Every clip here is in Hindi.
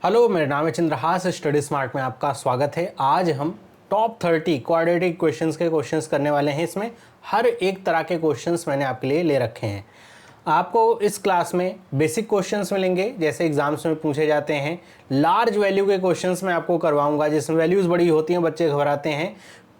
हेलो, मेरा नाम है चंद्रहास। स्टडी स्मार्ट में आपका स्वागत है। आज हम टॉप 30 क्वाड्रेटिक क्वेश्चंस के क्वेश्चंस करने वाले हैं। इसमें हर एक तरह के क्वेश्चंस मैंने आपके लिए ले रखे हैं। आपको इस क्लास में बेसिक क्वेश्चंस मिलेंगे जैसे एग्जाम्स में पूछे जाते हैं। लार्ज वैल्यू के क्वेश्चंस मैं आपको करवाऊंगा जिसमें वैल्यूज़ बड़ी होती हैं, बच्चे घबराते हैं।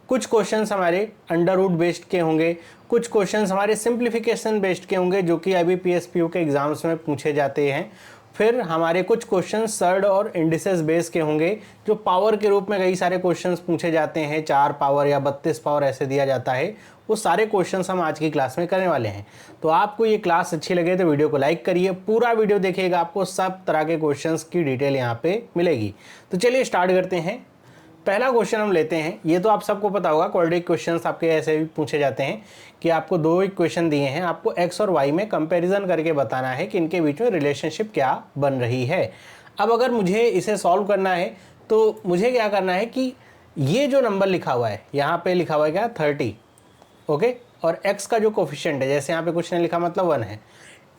कुछ क्वेश्चंस हमारे अंडर रूट बेस्ड के होंगे, कुछ क्वेश्चंस हमारे सिंप्लीफिकेशन बेस्ड के होंगे जो कि IBPS PO के एग्जाम्स में पूछे जाते हैं। फिर हमारे कुछ क्वेश्चन सर्ड और इंडिसेस बेस के होंगे जो पावर के रूप में कई सारे क्वेश्चंस पूछे जाते हैं, 4 पावर या 32 पावर ऐसे दिया जाता है। वो सारे क्वेश्चंस हम आज की क्लास में करने वाले हैं। तो आपको ये क्लास अच्छी लगे तो वीडियो को लाइक करिए, पूरा वीडियो देखिएगा, आपको सब तरह के क्वेश्चंस की डिटेल यहाँ पे मिलेगी। तो चलिए स्टार्ट करते हैं। पहला क्वेश्चन हम लेते हैं। ये तो आप सबको पता होगा, क्वाड्रेटिक क्वेश्चंस आपके ऐसे भी पूछे जाते हैं कि आपको दो इक्वेशन दिए हैं, आपको x और y में कंपैरिजन करके बताना है कि इनके बीच में रिलेशनशिप क्या बन रही है। अब अगर मुझे इसे सॉल्व करना है तो मुझे क्या करना है कि ये जो नंबर लिखा हुआ है, यहाँ पे लिखा हुआ है क्या 30, ओके, और x का जो कोफिशिएंट है, जैसे यहाँ पे कुछ नहीं लिखा मतलब 1 है,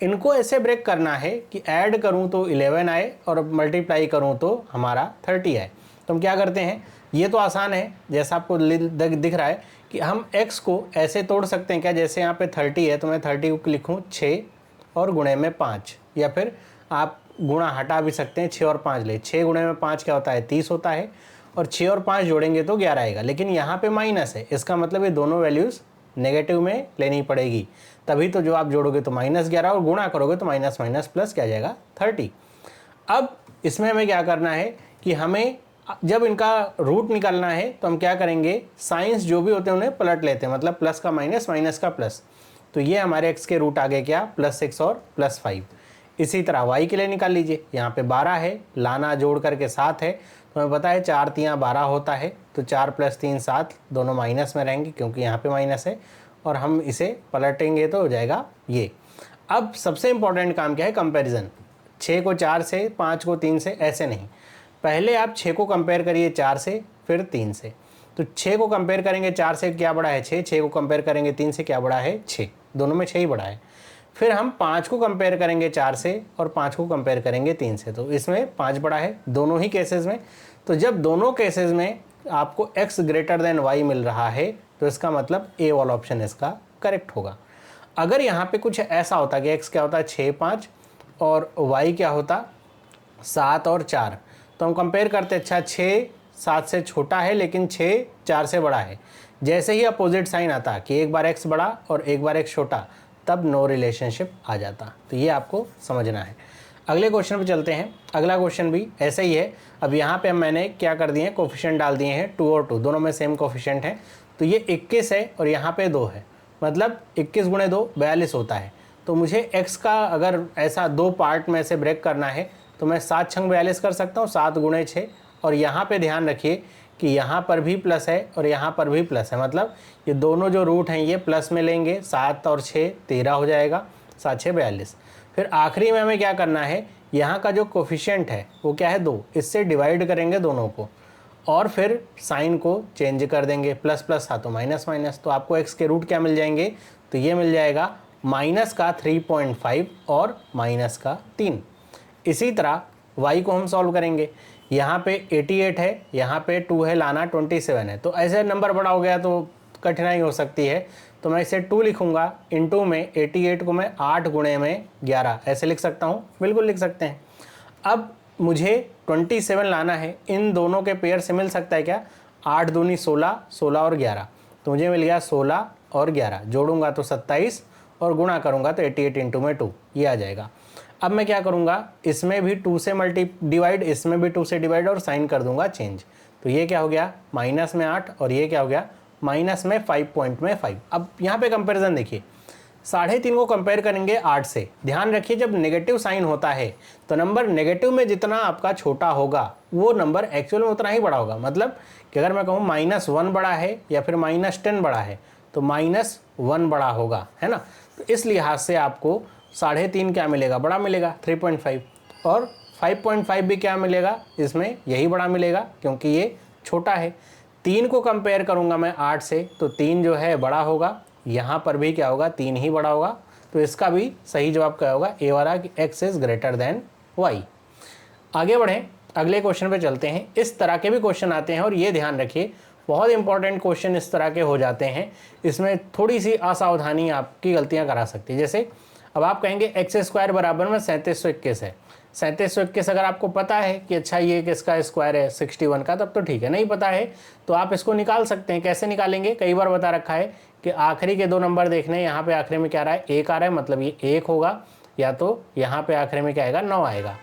इनको ऐसे ब्रेक करना है कि ऐड करूँ तो 11 आए और मल्टीप्लाई करूँ तो हमारा 30 आए। तो हम क्या करते हैं, ये तो आसान है, जैसा आपको दिख रहा है कि हम x को ऐसे तोड़ सकते हैं क्या, जैसे यहाँ पे 30 है तो मैं 30 को लिखूँ 6 और गुणे में 5, या फिर आप गुणा हटा भी सकते हैं, 6 और 5 ले, 6 गुणे में 5 क्या होता है 30 होता है, और 6 और 5 जोड़ेंगे तो 11 आएगा। लेकिन यहाँ पे माइनस है, इसका मतलब ये दोनों वैल्यूज़ नेगेटिव में लेनी पड़ेगी, तभी तो जो आप जोड़ोगे तो -11 और गुणा करोगे तो माइनस माइनस प्लस क्या आ जाएगा 30। अब इसमें हमें क्या करना है कि हमें जब इनका रूट निकालना है तो हम क्या करेंगे, साइंस जो भी होते हैं उन्हें पलट लेते हैं, मतलब प्लस का माइनस, माइनस का प्लस। तो ये हमारे x के रूट आ गए क्या +6 और +5। इसी तरह y के लिए निकाल लीजिए, यहाँ पे 12 है, लाना जोड़ करके 7 है, तो हमें पता है 4 3 12 होता है, तो 4 + 3 7, दोनों माइनस में रहेंगे क्योंकि यहाँ पे माइनस है, और हम इसे पलटेंगे तो हो जाएगा ये। अब सबसे इंपॉर्टेंट काम क्या है, कंपेरिजन। 6 को 4 से, 5 को 3 से, ऐसे नहीं, पहले आप 6 को कंपेयर करिए 4 से, फिर 3 से। तो 6 को कंपेयर करेंगे 4 से क्या बड़ा है 6, 6 को कंपेयर करेंगे 3 से क्या बड़ा है 6, दोनों में 6 ही बड़ा है। फिर हम 5 को कंपेयर करेंगे 4 से और 5 को कंपेयर करेंगे 3 से, तो इसमें 5 बड़ा है दोनों ही केसेस में। तो जब दोनों केसेस में आपको x > y मिल रहा है तो इसका मतलब A वाला ऑप्शन इसका करेक्ट होगा। अगर यहाँ पे कुछ ऐसा होता कि x क्या होता है 6 5 और y क्या होता 7 और 4, तो हम कंपेयर करते, अच्छा 6 7 से छोटा है लेकिन 6 4 से बड़ा है। जैसे ही अपोजिट साइन आता कि एक बार x बड़ा और एक बार x छोटा, तब नो रिलेशनशिप आ जाता। तो ये आपको समझना है। अगले क्वेश्चन पे चलते हैं। अगला क्वेश्चन भी ऐसा ही है। अब यहाँ पे मैंने क्या कर दिए हैं, कोफिशिएंट डाल दिए हैं 2 और 2, दोनों में सेम कोफिशिएंट है। तो ये 21 है और यहाँ पे 2 है, मतलब 21 × 2 42 होता है। तो मुझे x का अगर ऐसा 2 पार्ट में से ब्रेक करना है तो मैं 7 छंग 42 कर सकता हूँ, 7 × 6। और यहाँ पे ध्यान रखिए कि यहाँ पर भी प्लस है और यहाँ पर भी प्लस है, मतलब ये दोनों जो रूट हैं ये प्लस में लेंगे, 7 और 6 13 हो जाएगा, 7 6 42। फिर आखिरी में हमें क्या करना है, यहाँ का जो कोफिशिएंट है वो क्या है 2, इससे डिवाइड करेंगे दोनों को और फिर साइन को चेंज कर देंगे, प्लस प्लस था तो माइनस माइनस, तो आपको x के रूट क्या मिल जाएंगे, तो ये मिल जाएगा माइनस का 3.5 और माइनस का 3। इसी तरह y को हम सॉल्व करेंगे, यहाँ पे 88 है, यहाँ पे 2 है, लाना 27 है। तो ऐसे नंबर बड़ा हो गया तो कठिनाई हो सकती है, तो मैं इसे 2 लिखूँगा, इनटू में 88 को मैं 8 × में 11 ऐसे लिख सकता हूँ, बिल्कुल लिख सकते हैं। अब मुझे 27 लाना है, इन दोनों के पेयर से मिल सकता है क्या, 8 दूनी 16, 16 और 11, तो मुझे मिल गया 16 और 11, जोड़ूंगा तो 27 और गुणा करूँगा तो 88 × में 2 ये आ जाएगा। अब मैं क्या करूँगा, इसमें भी 2 से डिवाइड, इसमें भी 2 से डिवाइड और साइन कर दूंगा चेंज। तो ये क्या हो गया माइनस में 8 और ये क्या हो गया माइनस में 5.5। अब यहाँ पे कंपैरिजन देखिए, 3.5 को कंपेयर करेंगे 8 से। ध्यान रखिए जब नेगेटिव साइन होता है तो नंबर नेगेटिव में जितना आपका छोटा होगा वो नंबर एक्चुअल में उतना ही बड़ा होगा। मतलब कि अगर मैं कहूँ -1 बड़ा है या फिर -10 बड़ा है तो -1 बड़ा होगा, है ना। तो इस लिहाज से आपको 3.5 क्या मिलेगा, बड़ा मिलेगा 3.5, और 5.5 भी क्या मिलेगा, इसमें यही बड़ा मिलेगा क्योंकि ये छोटा है। 3 को कंपेयर करूंगा मैं 8 से तो 3 जो है बड़ा होगा, यहाँ पर भी क्या होगा 3 ही बड़ा होगा। तो इसका भी सही जवाब क्या होगा, ए वाला कि x > y। आगे बढ़ें। अगले क्वेश्चन पे चलते हैं। इस तरह के भी क्वेश्चन आते हैं और ये ध्यान रखिए बहुत इंपॉर्टेंट क्वेश्चन इस तरह के हो जाते हैं, इसमें थोड़ी सी असावधानी आपकी गलतियां करा सकती है। जैसे अब आप कहेंगे एक्स स्क्वायर बराबर में 3721 है। 3721 अगर आपको पता है कि अच्छा ये किसका स्क्वायर है 61 का, तब तो ठीक है। नहीं पता है तो आप इसको निकाल सकते हैं। कैसे निकालेंगे, कई बार बता रखा है कि आखिरी के दो नंबर देखने, यहाँ पे आखिरी में क्या आ रहा है, 1 आ रहा है, मतलब ये 1 होगा, या तो यहाँ पे आखिरी में क्या आएगा, 9 आएगा।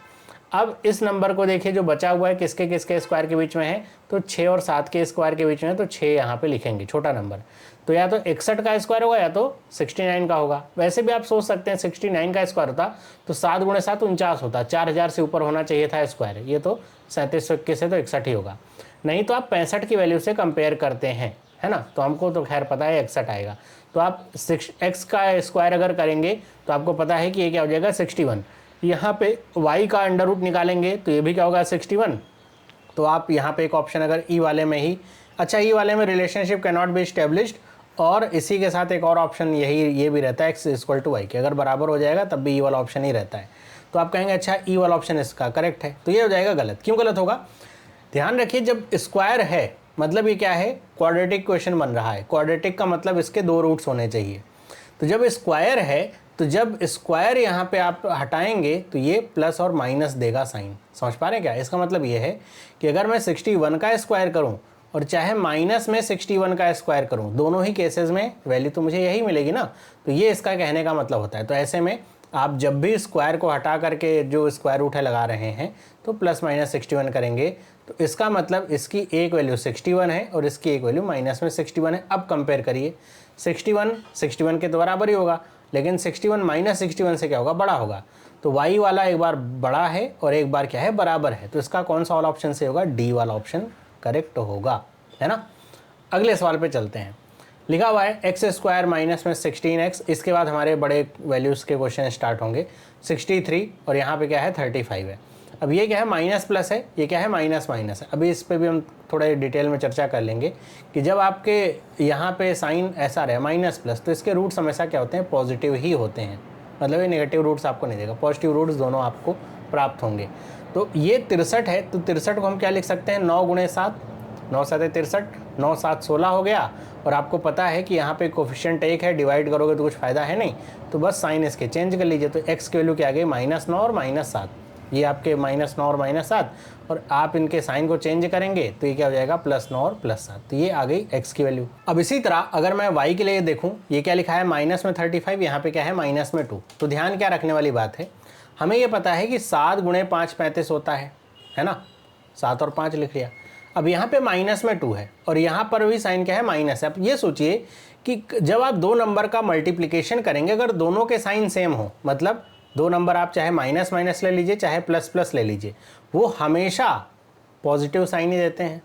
अब इस नंबर को देखिए जो बचा हुआ है किसके किसके स्क्वायर के बीच में है, तो 6 और 7 के स्क्वायर के बीच में है, तो 6 यहाँ पे लिखेंगे छोटा नंबर। तो या तो 61 का स्क्वायर होगा या तो 69 का होगा। वैसे भी आप सोच सकते हैं 69 का स्क्वायर होता तो 7 गुणे 7 49 होता, 4000 से ऊपर होना चाहिए था स्क्वायर। ये तो 3721 है तो 61 ही होगा। नहीं तो आप 65 की वैल्यू से कंपेयर करते हैं, है ना, तो हमको तो खैर पता है 61 आएगा। तो आप x का स्क्वायर अगर करेंगे तो आपको पता है कि ये क्या हो जाएगा 61। यहाँ पे y का अंडर रूट निकालेंगे तो ये भी क्या होगा 61। तो आप यहाँ पे एक ऑप्शन अगर ई वाले में ही, अच्छा ई वाले में relationship can not be established, और इसी के साथ एक और ऑप्शन ये भी रहता है x इक्वल टू वाई के, अगर बराबर हो जाएगा तब भी ई वाला ऑप्शन ही रहता है। तो आप कहेंगे अच्छा ई वाला ऑप्शन इसका करेक्ट है, तो ये हो जाएगा गलत। क्यों गलत होगा, ध्यान रखिए जब स्क्वायर है मतलब ये क्या है, क्वाड्रेटिक क्वेश्चन बन रहा है। क्वाड्रेटिक का मतलब इसके दो रूट्स होने चाहिए। तो जब स्क्वायर है तो जब स्क्वायर यहाँ पे आप हटाएंगे तो ये प्लस और माइनस देगा साइन। समझ पा रहे हैं क्या, इसका मतलब ये है कि अगर मैं 61 का स्क्वायर करूँ और चाहे माइनस में 61 का स्क्वायर करूँ, दोनों ही केसेस में वैल्यू तो मुझे यही मिलेगी ना। तो ये इसका कहने का मतलब होता है। तो ऐसे में आप जब भी स्क्वायर को हटा करके जो स्क्वायर रूट है लगा रहे हैं तो प्लस माइनस 61 करेंगे, तो इसका मतलब इसकी एक वैल्यू 61 है और इसकी एक वैल्यू माइनस में 61 है। अब कंपेयर करिए, 61 के तो बराबर ही होगा, लेकिन 61 माइनस 61 से क्या होगा, बड़ा होगा। तो y वाला एक बार बड़ा है और एक बार क्या है, बराबर है। तो इसका कौन सा वाला ऑप्शन से होगा, डी वाला ऑप्शन करेक्ट होगा, है ना। अगले सवाल पे चलते हैं। लिखा हुआ है एक्स स्क्वायर माइनस में 16x, इसके बाद हमारे बड़े वैल्यूज़ के क्वेश्चन स्टार्ट होंगे। 63 और यहाँ पे क्या है 35 है। अब ये क्या है, माइनस प्लस है, ये क्या है माइनस माइनस है। अभी इस पे भी हम थोड़ा डिटेल में चर्चा कर लेंगे कि जब आपके यहाँ पे साइन ऐसा रहे माइनस प्लस, तो इसके रूट्स हमेशा क्या होते हैं, पॉजिटिव ही होते हैं। मतलब ये नेगेटिव रूट्स आपको नहीं देगा, पॉजिटिव रूट्स दोनों आपको प्राप्त होंगे। तो ये 63 है, तो 63 को हम क्या लिख सकते हैं, 9 गुणे 7, 9 7 63, 9 7 16 हो गया। और आपको पता है कि यहाँ पे कोफिशिएंट 1 है, डिवाइड करोगे तो कुछ फ़ायदा है नहीं, तो बस साइन इसके चेंज कर लीजिए। तो x की वैल्यू क्या आ गई, -9 और -7। ये आपके -9 और -7, और आप इनके साइन को चेंज करेंगे तो ये क्या हो जाएगा, +9 और +7। तो ये आ गई x की वैल्यू। अब इसी तरह अगर मैं y के लिए देखूँ, ये क्या लिखा है, माइनस में 35, यहाँ पे क्या है माइनस में 2। तो ध्यान क्या रखने वाली बात है, हमें ये पता है कि 7 गुणे 5 35 होता है ना, 7 और 5 लिख लिया। अब यहाँ पे माइनस में 2 है और यहाँ पर भी साइन क्या है, माइनस है। अब ये सोचिए कि जब आप दो नंबर का मल्टीप्लिकेशन करेंगे, अगर दोनों के साइन सेम हो, मतलब दो नंबर आप चाहे माइनस माइनस ले लीजिए चाहे प्लस प्लस ले लीजिए, वो हमेशा पॉजिटिव साइन ही देते हैं।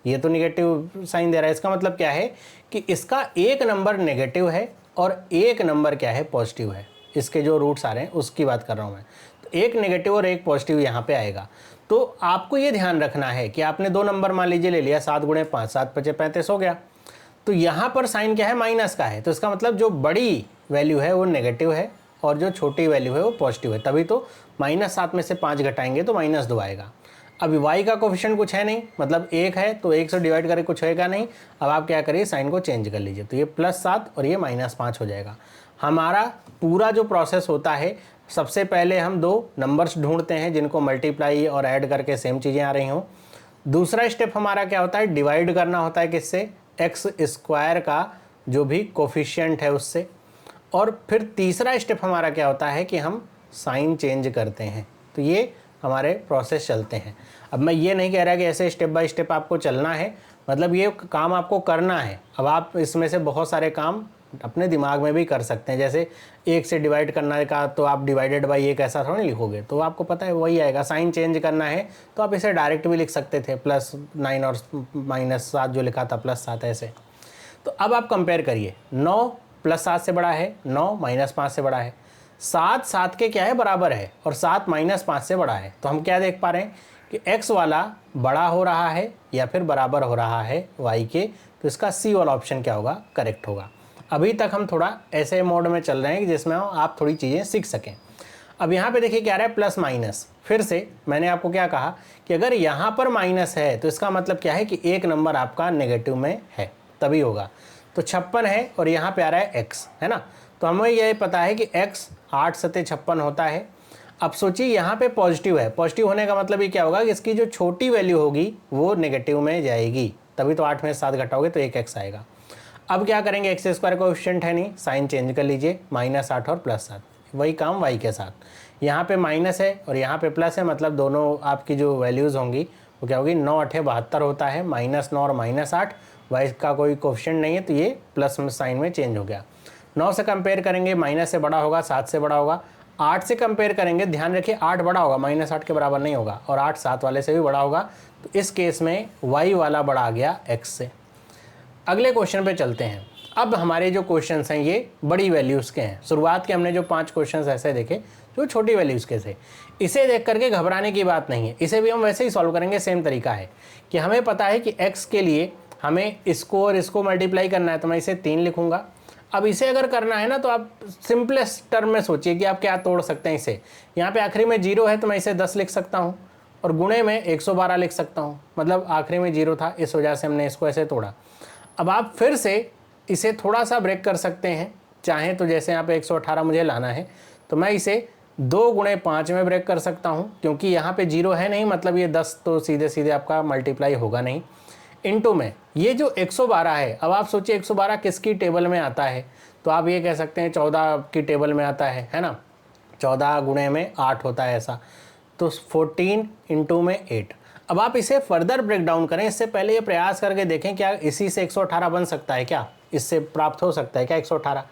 ये तो नेगेटिव साइन दे रहा है, इसका मतलब क्या है कि इसका एक नंबर नेगेटिव है और एक नंबर क्या है, पॉजिटिव है। इसके जो रूट्स आ रहे हैं उसकी बात कर रहा हूँ मैं। तो एक नेगेटिव और एक पॉजिटिव यहाँ पे आएगा। तो आपको ये ध्यान रखना है कि आपने दो नंबर मान लीजिए ले लिया, 7 गुणे 5, 7 5 35 हो गया। तो यहाँ पर साइन क्या है, माइनस का है। तो इसका मतलब जो बड़ी वैल्यू है वो नेगेटिव है और जो छोटी वैल्यू है वो पॉजिटिव है। तभी तो -7 में से 5 घटाएंगे तो -2 आएगा। अब y का कोफिशिएंट कुछ है नहीं, मतलब 1 है, तो 1 से डिवाइड करके कुछ होएगा नहीं। अब आप क्या करिए, साइन को चेंज कर लीजिए, तो ये +7 और ये -5 हो जाएगा। हमारा पूरा जो प्रोसेस होता है, सबसे पहले हम दो नंबर्स ढूंढते हैं जिनको मल्टीप्लाई और ऐड करके सेम चीज़ें आ रही हों। दूसरा स्टेप हमारा क्या होता है, डिवाइड करना होता है किससे, एक्स स्क्वायर का जो भी कोफिशिएंट है उससे। और फिर तीसरा स्टेप हमारा क्या होता है कि हम साइन चेंज करते हैं। तो ये हमारे प्रोसेस चलते हैं। अब मैं ये नहीं कह रहा कि ऐसे स्टेप बाय स्टेप आपको चलना है, मतलब ये काम आपको करना है। अब आप इसमें से बहुत सारे काम अपने दिमाग में भी कर सकते हैं, जैसे 1 से डिवाइड करना का तो आप डिवाइडेड बाई 1 ऐसा थोड़ा नहीं लिखोगे, तो आपको पता है वही आएगा। साइन चेंज करना है तो आप इसे डायरेक्ट भी लिख सकते थे, +9 और -7 जो लिखा था +7 ऐसे। तो अब आप कंपेयर करिए, 9 +7 से बड़ा है, 9 -5 से बड़ा है, 7 7 के क्या है, बराबर है, और 7 -5 से बड़ा है। तो हम क्या देख पा रहे हैं कि x वाला बड़ा हो रहा है या फिर बराबर हो रहा है y के। तो इसका c वाला ऑप्शन क्या होगा, करेक्ट होगा। अभी तक हम थोड़ा ऐसे मोड में चल रहे हैं कि जिसमें आप थोड़ी चीज़ें सीख सकें। अब यहाँ पे देखिए क्या आ रहा है, प्लस माइनस। फिर से मैंने आपको क्या कहा कि अगर यहाँ पर माइनस है तो इसका मतलब क्या है कि एक नंबर आपका नेगेटिव में है, तभी होगा। तो 56 है और यहाँ पे आ रहा है x, है ना। तो हमें यह पता है कि x 8 सते 56 होता है। अब सोचिए यहाँ पे पॉजिटिव है, पॉजिटिव होने का मतलब ये क्या होगा कि इसकी जो छोटी वैल्यू होगी वो नेगेटिव में जाएगी, तभी तो 8 में 7 घटाओगे तो एक x आएगा। अब क्या करेंगे, एक्स स्क्वायर कोएफिशिएंट है नहीं, साइन चेंज कर लीजिए, -8 और +7, वही काम y के साथ। यहाँ पे माइनस है और यहाँ पे प्लस है, मतलब दोनों आपकी जो वैल्यूज़ होंगी वो क्या होगी, 9 8 72 होता है, -9 और -8, y का कोई कोएफिशिएंट नहीं है तो ये प्लस में साइन में चेंज हो गया। 9 से कंपेयर करेंगे, माइनस से बड़ा होगा, 7 से बड़ा होगा। 8 से कंपेयर करेंगे, ध्यान रखिए 8 बड़ा होगा, -8 के बराबर नहीं होगा, और 8 7 वाले से भी बड़ा होगा। तो इस केस में y वाला बड़ा आ गया x से। अगले क्वेश्चन पे चलते हैं। अब हमारे जो क्वेश्चंस हैं ये बड़ी वैल्यूज़ के हैं। शुरुआत के हमने जो 5 क्वेश्चंस ऐसे देखे जो छोटी वैल्यूज़ के थे, इसे देख करके घबराने की बात नहीं है, इसे भी हम वैसे ही सॉल्व करेंगे। सेम तरीका है कि हमें पता है कि x के लिए हमें इसको और इसको मल्टीप्लाई करना है, तो मैं इसे 3 लिखूंगा। अब इसे अगर करना है ना तो आप सिंपलेस्ट टर्म में सोचिए कि आप क्या तोड़ सकते हैं इसे। यहाँ पे आखिरी में 0 है तो मैं इसे 10 लिख सकता हूँ, और गुणे में 112 लिख सकता हूँ, मतलब आखिरी में 0 था, इस वजह से हमने इसको ऐसे तोड़ा। अब आप फिर से इसे थोड़ा सा ब्रेक कर सकते हैं, चाहें तो जैसे यहाँ पे 118 मुझे लाना है तो मैं इसे 2 गुणे 5 में ब्रेक कर सकता हूँ, क्योंकि यहाँ पे 0 है नहीं, मतलब ये 10 तो सीधे सीधे आपका मल्टीप्लाई होगा नहीं। इनटू में ये जो 112 है, अब आप सोचिए 112 किसकी टेबल में आता है, तो आप ये कह सकते हैं 14 की टेबल में आता है ना। 14 गुणे में 8 होता है ऐसा, तो 14 इंटू में 8। अब आप इसे फर्दर ब्रेक डाउन करें, इससे पहले ये प्रयास करके देखें क्या इसी से 118 बन सकता है, क्या इससे प्राप्त हो सकता है क्या 118।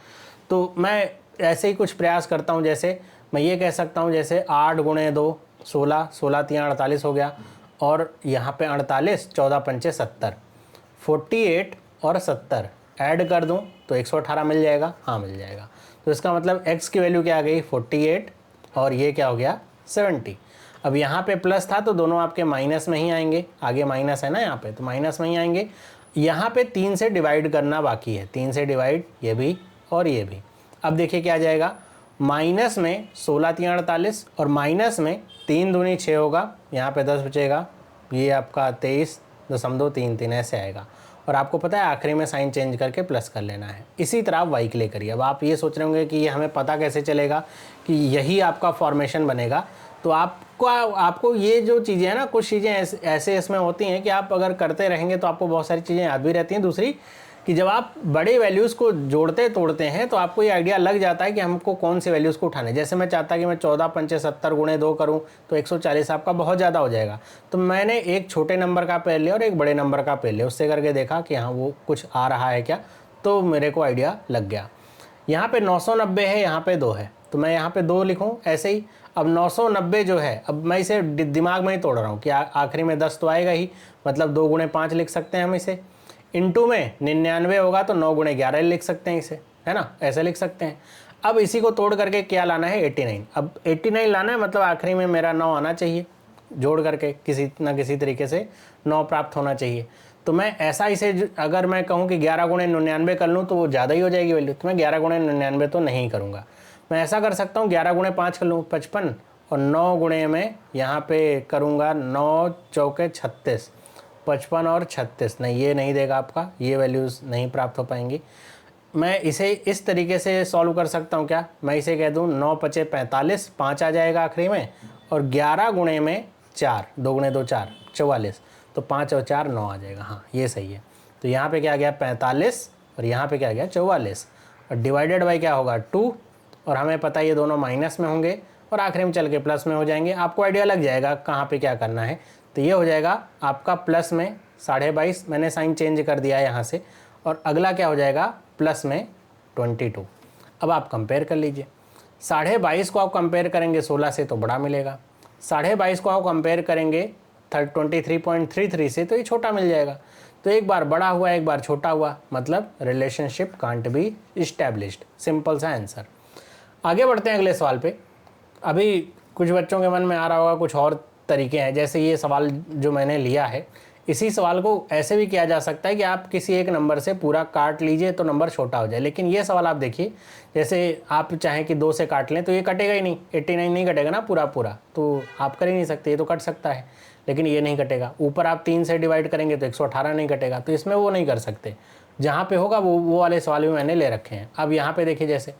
तो मैं ऐसे ही कुछ प्रयास करता हूँ, जैसे मैं ये कह सकता हूँ जैसे 8 गुणे 2 16, 16 3 48 हो गया, और यहाँ पे 48, 14 पंचे 70, 48 और 70 ऐड कर दूँ तो 118 मिल जाएगा, हाँ मिल जाएगा। तो इसका मतलब x की वैल्यू क्या आ गई 48, और ये क्या हो गया 70। अब यहाँ पे प्लस था तो दोनों आपके माइनस में ही आएंगे, आगे माइनस है ना यहाँ पे, तो माइनस में ही आएंगे। यहाँ पे 3 से डिवाइड करना बाकी है, 3 से डिवाइड ये भी और ये भी। अब देखिए क्या आ जाएगा, माइनस में 16 3 48 और माइनस में 3 दूनी 6 होगा, यहाँ पे 10 बचेगा, ये आपका 23.33 ऐसे आएगा। और आपको पता है आखिरी में साइन चेंज करके प्लस कर लेना है। इसी तरह आप वाई के लिए करिए। अब आप ये सोच रहे होंगे कि ये हमें पता कैसे चलेगा कि यही आपका फॉर्मेशन बनेगा। तो आपको ये जो चीज़ें हैं ना, कुछ चीज़ें ऐसे इसमें होती हैं कि आप अगर करते रहेंगे तो आपको बहुत सारी चीज़ें याद भी रहती हैं। दूसरी कि जब आप बड़े वैल्यूज़ को जोड़ते तोड़ते हैं तो आपको ये आइडिया लग जाता है कि हमको कौन सी वैल्यूज़ को उठाने। जैसे मैं चाहता कि मैं 14 पंचे 70 गुणे 2 करूँ तो 140 आपका बहुत ज़्यादा हो जाएगा। तो मैंने एक छोटे नंबर का पेड़ लिया और एक बड़े नंबर का पेड़ लिया, उससे करके देखा कि हाँ वो कुछ आ रहा है क्या, तो मेरे को आइडिया लग गया। यहाँ पे 990 है, यहाँ पे 2 है, तो मैं यहाँ पे 2 लिखूँ ऐसे ही। अब 990 जो है, अब मैं इसे दिमाग में ही तोड़ रहा हूँ कि आखिरी में 10 तो आएगा ही, मतलब 2 गुणे 5 लिख सकते हैं हम इसे। इनटू में 99 होगा तो 9 गुणे 11 लिख सकते हैं इसे, है ना, ऐसे लिख सकते हैं। अब इसी को तोड़ करके क्या लाना है 89। अब 89 लाना है, मतलब आखिरी में मेरा 9 आना चाहिए, जोड़ करके किसी ना किसी तरीके से 9 प्राप्त होना चाहिए। तो मैं ऐसा इसे अगर मैं कहूँ कि 11 गुणे 99 कर लूँ तो वो ज़्यादा ही हो जाएगी वैल्यू, तो मैं 11 गुणे 99 तो नहीं करूँगा। मैं ऐसा कर सकता हूँ 11 गुणे 5 कर लूँ 55, और 9 गुणे में यहाँ पे करूँगा 9 चौके 36, 55 और 36, नहीं ये नहीं देगा आपका, ये वैल्यूज़ नहीं प्राप्त हो पाएंगी। मैं इसे इस तरीके से सॉल्व कर सकता हूँ, क्या मैं इसे कह दूँ 9 पचे 45, 5 आ जाएगा आखिरी में, और 11 गुणे में 4, 2 गुणे 2 4, 44, तो 5 और 4 9 आ जाएगा, हाँ ये सही है। तो यहाँ पे क्या आ गया 45 और यहाँ पे क्या आ गया 44, और डिवाइडेड बाई क्या होगा 2, और हमें पता है ये दोनों माइनस में होंगे और आखिरी में चल के प्लस में हो जाएंगे। आपको आइडिया लग जाएगा कहाँ पे क्या करना है। तो ये हो जाएगा आपका प्लस में 22.5, मैंने साइन चेंज कर दिया है यहाँ से, और अगला क्या हो जाएगा प्लस में 22। अब आप कंपेयर कर लीजिए, 22.5 को आप कंपेयर करेंगे 16 से तो बड़ा मिलेगा, 22.5 को आप कंपेयर करेंगे 23.33 से तो ये छोटा मिल जाएगा। तो एक बार बड़ा हुआ एक बार छोटा हुआ, मतलब relationship can't be established. Simple सा आंसर। आगे बढ़ते हैं अगले सवाल पे। अभी कुछ बच्चों के मन में आ रहा होगा कुछ और तरीके हैं, जैसे ये सवाल जो मैंने लिया है इसी सवाल को ऐसे भी किया जा सकता है कि आप किसी एक नंबर से पूरा काट लीजिए तो नंबर छोटा हो जाए, लेकिन ये सवाल आप देखिए, जैसे आप चाहें कि 2 से काट लें तो ये कटेगा ही नहीं, 89 नहीं कटेगा ना पूरा पूरा, तो आप कर ही नहीं सकते, ये तो कट सकता है लेकिन ये नहीं कटेगा। ऊपर आप 3 से डिवाइड करेंगे तो 118 नहीं कटेगा, तो इसमें वो नहीं कर सकते। जहाँ पे होगा वो वाले सवाल भी मैंने ले रखे हैं। अब यहाँ पे देखिए, जैसे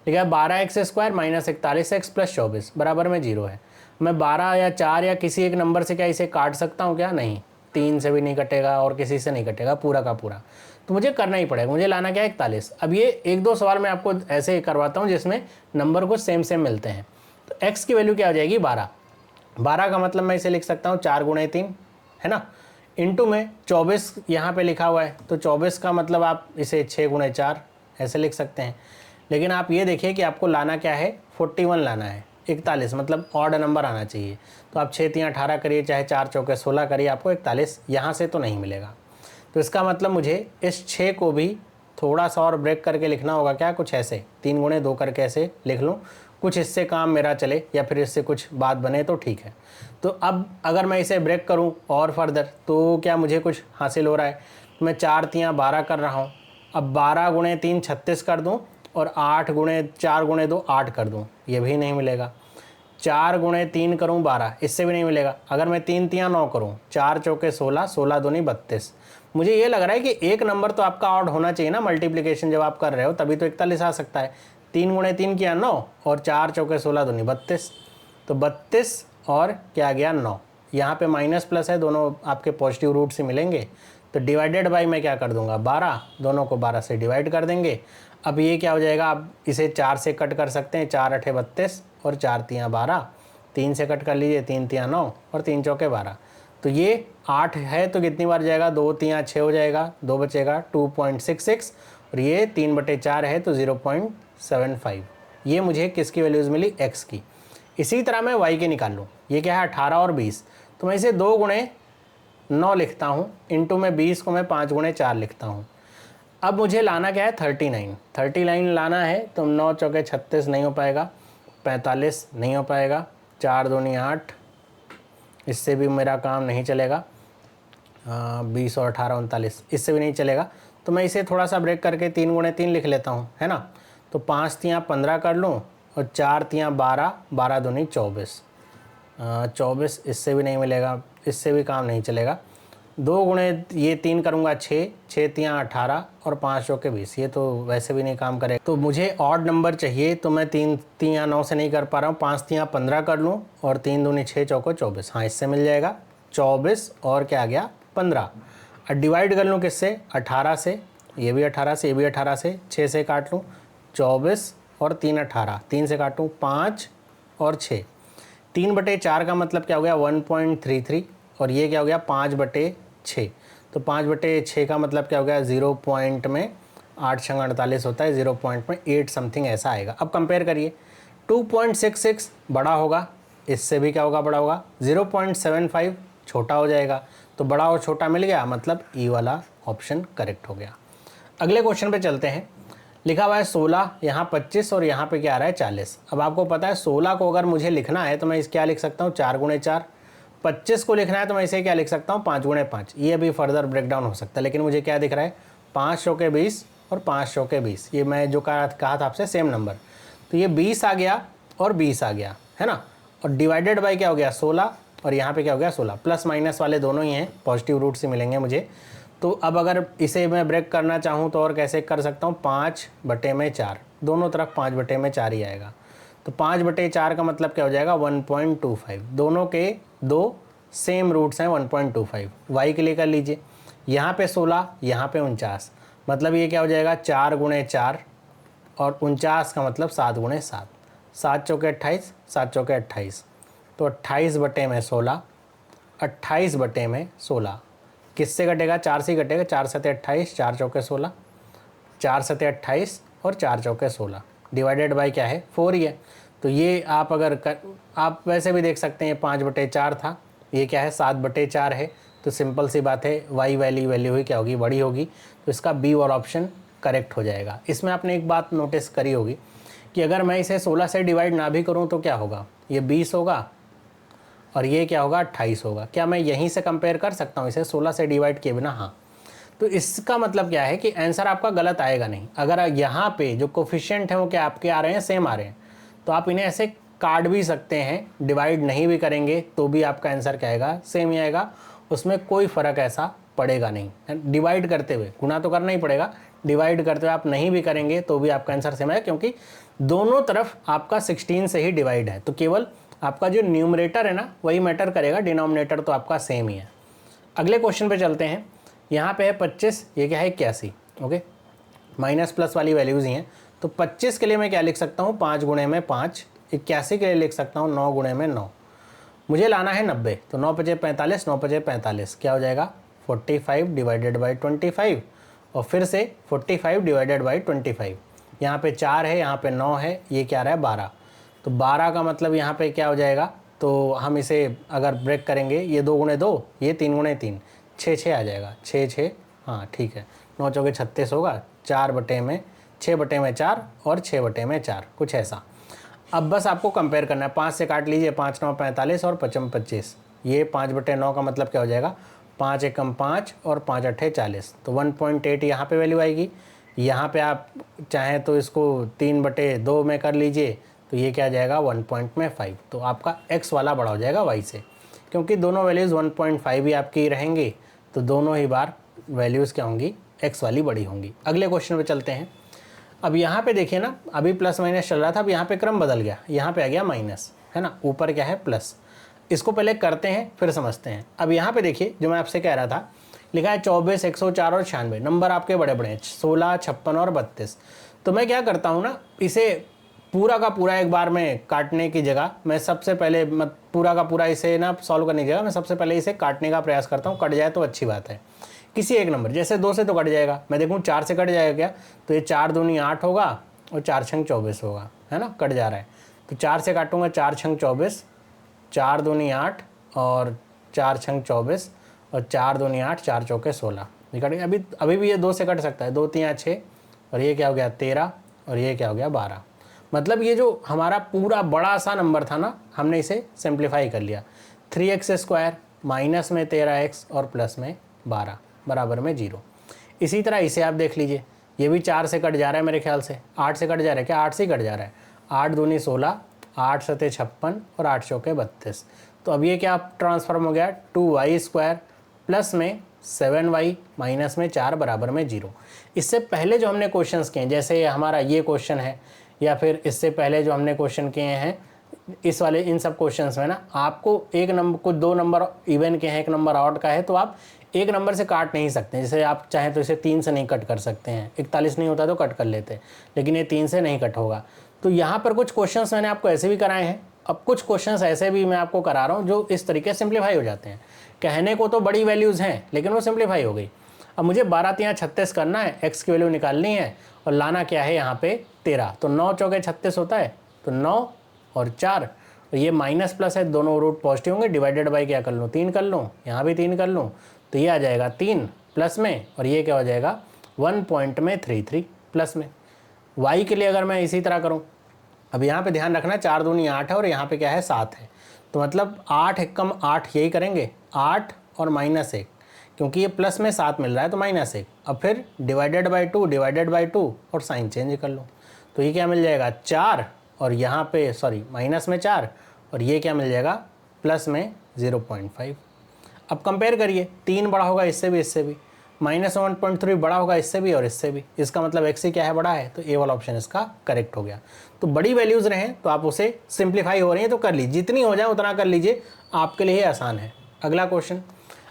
लिखा है 12x² माइनस 41x प्लस 24 बराबर में 0 है। मैं 12 या 4 या किसी एक नंबर से क्या इसे काट सकता हूँ क्या? नहीं, 3 से भी नहीं कटेगा और किसी से नहीं कटेगा पूरा का पूरा, तो मुझे करना ही पड़ेगा। मुझे लाना क्या है? 41। अब ये 1-2 सवाल मैं आपको ऐसे करवाता हूँ जिसमें नंबर कुछ सेम सेम मिलते हैं। तो x की वैल्यू क्या हो जाएगी? 12। 12 का मतलब मैं इसे लिख सकता हूँ 4 × 3, है ना, इंटू में 24 यहाँ पे लिखा हुआ है, तो 24 का मतलब आप इसे 6 × 4 ऐसे लिख सकते हैं। लेकिन आप ये देखिए कि आपको लाना क्या है? 41 लाना है। 41 मतलब ऑड नंबर आना चाहिए, तो आप 6 × 3 = 18 करिए, चाहे 4 × 4 = 16 करिए, आपको 41 यहाँ से तो नहीं मिलेगा। तो इसका मतलब मुझे इस 6 को भी थोड़ा सा और ब्रेक करके लिखना होगा। क्या? कुछ ऐसे 3 × 2 करके ऐसे लिख लूँ, कुछ इससे काम मेरा चले या फिर इससे कुछ बात बने तो ठीक है। तो अब अगर मैं इसे ब्रेक करूं और फर्दर तो क्या मुझे कुछ हासिल हो रहा है? तो मैं 4 × 3 = 12 कर रहा हूं। अब 12 × 3 = 36 कर दूं और 8 × 4 × 2 8 कर दूं, ये भी नहीं मिलेगा। 4 × 3 करूं 12, इससे भी नहीं मिलेगा। अगर मैं 3 × 3 = 9 करूं, 4 × 4 = 16, 16 × 2 = 32। मुझे ये लग रहा है कि एक नंबर तो आपका ऑड होना चाहिए ना, मल्टीप्लिकेशन जब आप कर रहे हो तभी तो 41 आ सकता है। 3 × 3 किया 9 और 4 × 4 = 16, 2 × 32, तो 32 और क्या गया 9। यहाँ पे माइनस प्लस है, दोनों आपके पॉजिटिव रूट से मिलेंगे, तो डिवाइडेड बाई मैं क्या कर दूंगा? 12, दोनों को 12 से डिवाइड कर देंगे। अब ये क्या हो जाएगा? आप इसे 4 से कट कर सकते हैं, 4 × 8 = 32 और 4 × 3 = 12, 3 से कट कर लीजिए, 3 × 3 = 9 और 3 × 4 = 12। तो ये 8 है तो कितनी बार जाएगा? 2 × 3 = 6 हो जाएगा, 2 बचेगा 2.66, और ये 3/4 है तो 0.75। ये मुझे किसकी वैल्यूज़ मिली? x की। इसी तरह मैं y के निकाल लूँ। ये क्या है? 18 और 20, तो मैं इसे 2 × 9 लिखता हूँ, इंटू में 20 को मैं 5 × 4 लिखता हूँ। अब मुझे लाना क्या है? 39 लाना है, तो 9 × 4 = 36 नहीं हो पाएगा, 45 नहीं हो पाएगा, 4 × 2 = 8, इससे भी मेरा काम नहीं चलेगा। 20 और 18 39, इससे भी नहीं चलेगा। तो मैं इसे थोड़ा सा ब्रेक करके 3 × 3 लिख लेता हूँ, है ना। तो 5 × 3 = 15 कर लूँ और 4 × 3 = 12, 12 × 2 = 24, 24 इससे भी नहीं मिलेगा, इससे भी काम नहीं चलेगा। 2 × ये 3 करूँगा 6, 6 × 3 = 18 और 5 × 4 = 20, ये तो वैसे भी नहीं काम करेगा। तो मुझे ऑड नंबर चाहिए, तो मैं 3 × 3 = 9 से नहीं कर पा रहा हूँ, 5 × 3 = 15 कर लूँ और 3 × 2 = 6, 4 × 24, हाँ इससे मिल जाएगा 24 और क्या आ गया? 15। अब डिवाइड कर लूँ किससे? 18 से, ये भी 18 से, ये भी 18 से, 6 से काट लूँ 24 और 3 18, 3 से काटूँ 5 और 6, 3/4 का मतलब क्या हो गया? 1.33, और ये क्या हो गया? 5/6, तो 5/6 का मतलब क्या हो गया? 0 पॉइंट में 8 × 48 होता है, 0 पॉइंट में 8 समथिंग ऐसा आएगा। अब कंपेयर करिए, 2.66 बड़ा होगा, इससे भी क्या होगा? बड़ा होगा। 0.75 छोटा हो जाएगा, तो बड़ा और छोटा मिल गया, मतलब ई वाला ऑप्शन करेक्ट हो गया। अगले क्वेश्चन पे चलते हैं। लिखा हुआ है 16, यहाँ 25 और यहाँ पे क्या आ रहा है? 40। अब आपको पता है 16 को अगर मुझे लिखना है तो मैं इस क्या लिख सकता हूँ? 4 × 4। 25 को लिखना है तो मैं इसे क्या लिख सकता हूँ? 5 × 5। ये अभी फर्दर ब्रेकडाउन हो सकता है, लेकिन मुझे क्या दिख रहा है? 5 × 20 और 5 × 20, ये मैं जो कहा था आपसे सेम नंबर, तो ये 20 आ गया और 20 आ गया, है ना। और डिवाइडेड बाई क्या हो गया? 16, और यहाँ पे क्या हो गया? 16। प्लस माइनस वाले दोनों ही हैं, पॉजिटिव रूट से मिलेंगे मुझे। तो अब अगर इसे मैं ब्रेक करना चाहूँ तो और कैसे कर सकता हूँ? 5/4, दोनों तरफ 5/4 ही आएगा, तो 5/4 का मतलब क्या हो जाएगा? 1.25। दोनों के दो सेम रूट्स हैं 1.25। वाई के लिए कर लीजिए, यहाँ पे 16, यहाँ पे 49, मतलब ये क्या हो जाएगा? 4 × 4 और 49 का मतलब 7 × 7, 7 × 4 = 28, 7 × 4 = 28, तो 28/16, 28/16 किससे घटेगा? 4 से घटेगा, 4 × 7 = 28, 4 × 4 = 16, 4 × 7 = 28 और 4 × 4 = 16, डिवाइडेड बाई क्या है? 4 ही है। तो ये आप अगर आप वैसे भी देख सकते हैं, 5/4 था, ये क्या है? 7/4 है, तो सिंपल सी बात है, वाई वैल्यू ही क्या होगी? बड़ी होगी, तो इसका बी और ऑप्शन करेक्ट हो जाएगा। इसमें आपने एक बात नोटिस करी होगी कि अगर मैं इसे 16 से डिवाइड ना भी करूँ तो क्या होगा? ये 20 होगा और ये क्या होगा 28 होगा। क्या मैं यहीं से कंपेयर कर सकता हूँ इसे 16 से डिवाइड किए बिना? हाँ। तो इसका मतलब क्या है कि आंसर आपका गलत आएगा नहीं। अगर यहाँ पे जो कोफिशिएंट है वो क्या आपके आ रहे हैं, सेम आ रहे हैं, तो आप इन्हें ऐसे काट भी सकते हैं, डिवाइड नहीं भी करेंगे तो भी आपका आंसर क्या आएगा, सेम ही आएगा। उसमें कोई फ़र्क ऐसा पड़ेगा नहीं। डिवाइड करते हुए, गुना तो करना ही पड़ेगा, डिवाइड करते हुए आप नहीं भी करेंगे तो भी आपका आंसर सेम आएगा, क्योंकि दोनों तरफ आपका 16 से ही डिवाइड है। तो केवल आपका जो न्यूमरेटर है ना वही मैटर करेगा, डिनोमिनेटर तो आपका सेम ही है। अगले क्वेश्चन पे चलते हैं। यहाँ पे है 25, ये क्या है 81। ओके, माइनस प्लस वाली वैल्यूज़ ही हैं। तो 25 के लिए मैं क्या लिख सकता हूँ, 5 गुणे में 5। 81 के लिए लिख सकता हूँ 9 गुणे में 9। मुझे लाना है 90, तो 9 पचे 45, 9 पचे 45 क्या हो जाएगा 45 डिवाइडेड बाई 25, और फिर से 45 डिवाइडेड बाई 25। यहाँ पे 4 है, यहाँ पे 9 है, ये क्या रहा है 12। तो 12 का मतलब यहाँ पे क्या हो जाएगा, तो हम इसे अगर ब्रेक करेंगे, ये 2 गुणे 2, ये 3 गुणे 3, 6 आ जाएगा, 6 हाँ ठीक है, 9 चौके 36 होगा, 4 बटे में 6 बटे में 4 और 6 बटे में 4, कुछ ऐसा। अब बस आपको कंपेयर करना है, 5 से काट लीजिए, 5 9 45 और 5 25, ये 5 बटे 9 का मतलब क्या हो जाएगा 5 एकम 5 और 5 अट्ठे 40, तो 1.8 यहाँ पे वैल्यू आएगी। यहाँ पे आप चाहें तो इसको 3 बटे 2 में कर लीजिए, तो ये क्या आ जाएगा 1.5। तो आपका x वाला बड़ा हो जाएगा y से, क्योंकि दोनों वैल्यूज़ 1.5 ही आपकी रहेंगी, तो दोनों ही बार वैल्यूज़ क्या होंगी, x वाली बड़ी होंगी। अगले क्वेश्चन पे चलते हैं। अब यहाँ पे देखिए ना, अभी प्लस माइनस चल रहा था, अब यहाँ पे क्रम बदल गया, यहाँ पे आ गया माइनस, है ना, ऊपर क्या है प्लस। इसको पहले करते हैं फिर समझते हैं। अब यहाँ पे देखिए, जो मैं आपसे कह रहा था, लिखा है 24, 104 और 96, नंबर आपके बड़े बड़े हैं, 16, 56 और 32। तो मैं क्या करता हूँ ना, इसे पूरा का पूरा एक बार में काटने की जगह मैं सबसे पहले पूरा का पूरा इसे ना सॉल्व करने की जगह मैं सबसे पहले इसे काटने का प्रयास करता हूँ। कट जाए तो अच्छी बात है, किसी एक नंबर, जैसे 2 से तो कट जाएगा, मैं देखूँ 4 से कट जाएगा क्या, तो ये 4 दूनी 8 होगा और 4 छंग 24 होगा, है ना, कट जा रहा है। तो 4 से काटूंगा, 4 छंग 24, 4 दूनी 8 और 4 छंग 24 और 4 दूनी 8, 4 चौके 16, ये कट गया। अभी भी ये 2 से कट सकता है, 2 3 6 और ये क्या हो गया 13 और ये क्या हो गया 12। मतलब ये जो हमारा पूरा बड़ा सा नंबर था ना, हमने इसे सिंप्लीफाई कर लिया। 3x² माइनस में 13x और प्लस में 12 बराबर में 0। इसी तरह इसे आप देख लीजिए, ये भी 4 से कट जा रहा है मेरे ख्याल से, 8 से कट जा रहा है क्या, 8 से कट जा रहा है, 8 दूनी 16, 8 सते 56 और 8 चौके 32। तो अब ये क्या ट्रांसफॉर्म हो गया 2y² प्लस में 7y माइनस में 4 बराबर में 0। इससे पहले जो हमने क्वेश्चंस किए, जैसे हमारा ये क्वेश्चन है, या फिर इससे पहले जो हमने क्वेश्चन किए हैं, इस वाले इन सब क्वेश्चंस में ना आपको एक नंबर को 2 नंबर इवन के हैं, एक नंबर ऑड का है, तो आप एक नंबर से काट नहीं सकते। जैसे आप चाहें तो इसे 3 से नहीं कट कर सकते हैं, 41 नहीं होता तो कट कर लेते, लेकिन ये 3 से नहीं कट होगा। तो यहाँ पर कुछ क्वेश्चंस मैंने आपको ऐसे भी कराए हैं, अब कुछ क्वेश्चंस ऐसे भी मैं आपको करा रहा हूँ जो इस तरीके से सिंप्लीफाई हो जाते हैं। कहने को तो बड़ी वैल्यूज़ हैं, लेकिन वो सिंप्लीफाई हो गई। अब मुझे 12 3 36 करना है, x की वैल्यू निकालनी है, और लाना क्या है यहाँ पे 13। तो 9 चौके 36 होता है, तो 9 और 4, तो ये माइनस प्लस है, दोनों रूट पॉजिटिव होंगे, डिवाइडेड बाई क्या कर लूँ 3 कर लूँ, यहाँ भी 3 कर लूँ, तो ये आ जाएगा 3 प्लस में, और ये क्या हो जाएगा 1.33 प्लस में। y के लिए अगर मैं इसी तरह करूँ, अब यहाँ पे ध्यान रखना 4 दूनी 8 है और यहाँ पे क्या है 7 है, तो मतलब 8 एकम 8 यही करेंगे, 8 और -1, क्योंकि ये प्लस में 7 मिल रहा है तो -1। अब फिर डिवाइडेड बाई 2 और साइन चेंज कर लो, तो ये क्या मिल जाएगा 4, और यहाँ पे सॉरी माइनस में 4, और ये क्या मिल जाएगा प्लस में 0.5। अब कंपेयर करिए, 3 बड़ा होगा इससे भी, इससे भी, -1.3 बड़ा होगा इससे भी और इससे भी, इसका मतलब x से क्या है बड़ा है, तो ए वाला ऑप्शन इसका करेक्ट हो गया। तो बड़ी वैल्यूज़ रहें तो आप उसे सिंप्लीफाई हो रही हैं तो कर लीजिए, जितनी हो जाए उतना कर लीजिए, आपके लिए आसान है। अगला क्वेश्चन,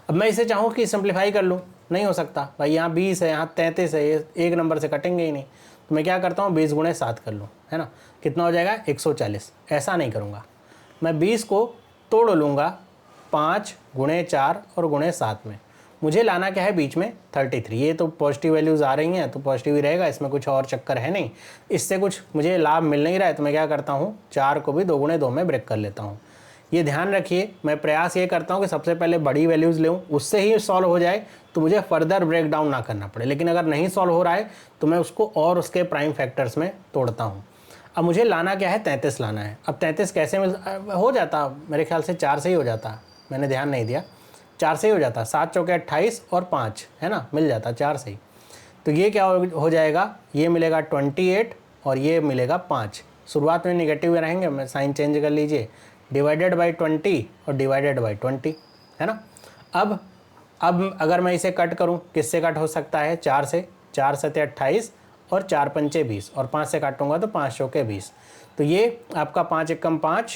अब मैं इसे चाहूँ कि सिंप्लीफाई कर लूँ, नहीं हो सकता भाई, यहाँ 20 है, यहाँ 33 है, ये एक नंबर से कटेंगे ही नहीं, तो मैं क्या करता हूँ 20 गुणे 7 कर लूँ, है ना, कितना हो जाएगा 140। ऐसा नहीं करूँगा, मैं 20 को तोड़ लूँगा 5 गुणे 4 और गुणे 7 में, मुझे लाना क्या है बीच में 33। ये तो पॉजिटिव वैल्यूज़ आ रही हैं तो पॉजिटिव ही रहेगा, इसमें कुछ और चक्कर है नहीं, इससे कुछ मुझे लाभ मिल नहीं रहा है, तो मैं क्या करता हूँ 4 को भी 2 गुणे 2 में ब्रेक कर लेता हूँ। ये ध्यान रखिए, मैं प्रयास ये करता हूँ कि सबसे पहले बड़ी वैल्यूज़ लूँ, उससे ही सॉल्व हो जाए तो मुझे फर्दर ब्रेक डाउन ना करना पड़े, लेकिन अगर नहीं सॉल्व हो रहा है तो मैं उसको और उसके प्राइम फैक्टर्स में तोड़ता हूँ। अब मुझे लाना क्या है, 33 लाना है। अब 33 कैसे हो जाता, मेरे ख्याल से 4 से ही हो जाता, मैंने ध्यान नहीं दिया, 4 से ही हो जाता, 7 चौके 28 और 5 है ना, मिल जाता 4 से ही। तो ये क्या हो जाएगा, ये मिलेगा 28 और ये मिलेगा 5। शुरुआत में निगेटिव में रहेंगे, मैं साइन चेंज कर लीजिए, डिवाइडेड बाई 20 और डिवाइडेड बाई 20 है ना। अब अगर मैं इसे कट करूं, किससे कट हो सकता है, 4 से, 4 सते 28 और 4 पंचे 20 और 5 से काटूंगा तो 5 चौके 20। तो ये आपका 5 एकम 5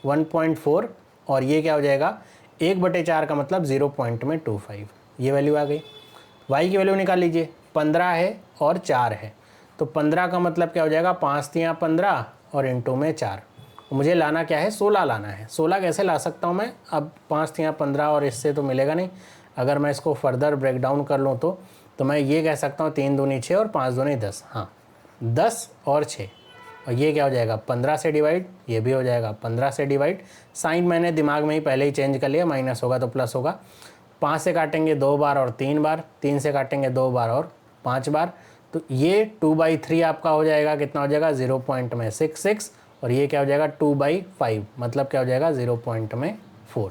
1.4 और ये क्या हो जाएगा 1/4 का मतलब 0.25, ये वैल्यू आ गई। y की वैल्यू निकाल लीजिए, 15 है और 4 है, तो 15 का मतलब क्या हो जाएगा 5 तियाँ 15 और इंटू में 4। मुझे लाना क्या है, 16 लाना है। 16 कैसे ला सकता हूँ मैं, अब 5 तियाँ 15 और इससे तो मिलेगा नहीं। अगर मैं इसको फर्दर ब्रेक डाउन कर लूँ तो मैं ये कह सकता हूँ 3 दूनी 6 और 5 दूनी 10, हाँ 10 और 6, और ये क्या हो जाएगा 15 से डिवाइड, ये भी हो जाएगा 15 से डिवाइड। साइन मैंने दिमाग में ही पहले ही चेंज कर लिया, माइनस होगा तो प्लस होगा। 5 से काटेंगे 2 बार और 3 बार, 3 से काटेंगे 2 बार और 5 बार, तो ये 2/3 आपका हो जाएगा, कितना हो जाएगा 0.66, और ये क्या हो जाएगा 2/5, मतलब क्या हो जाएगा 0.4।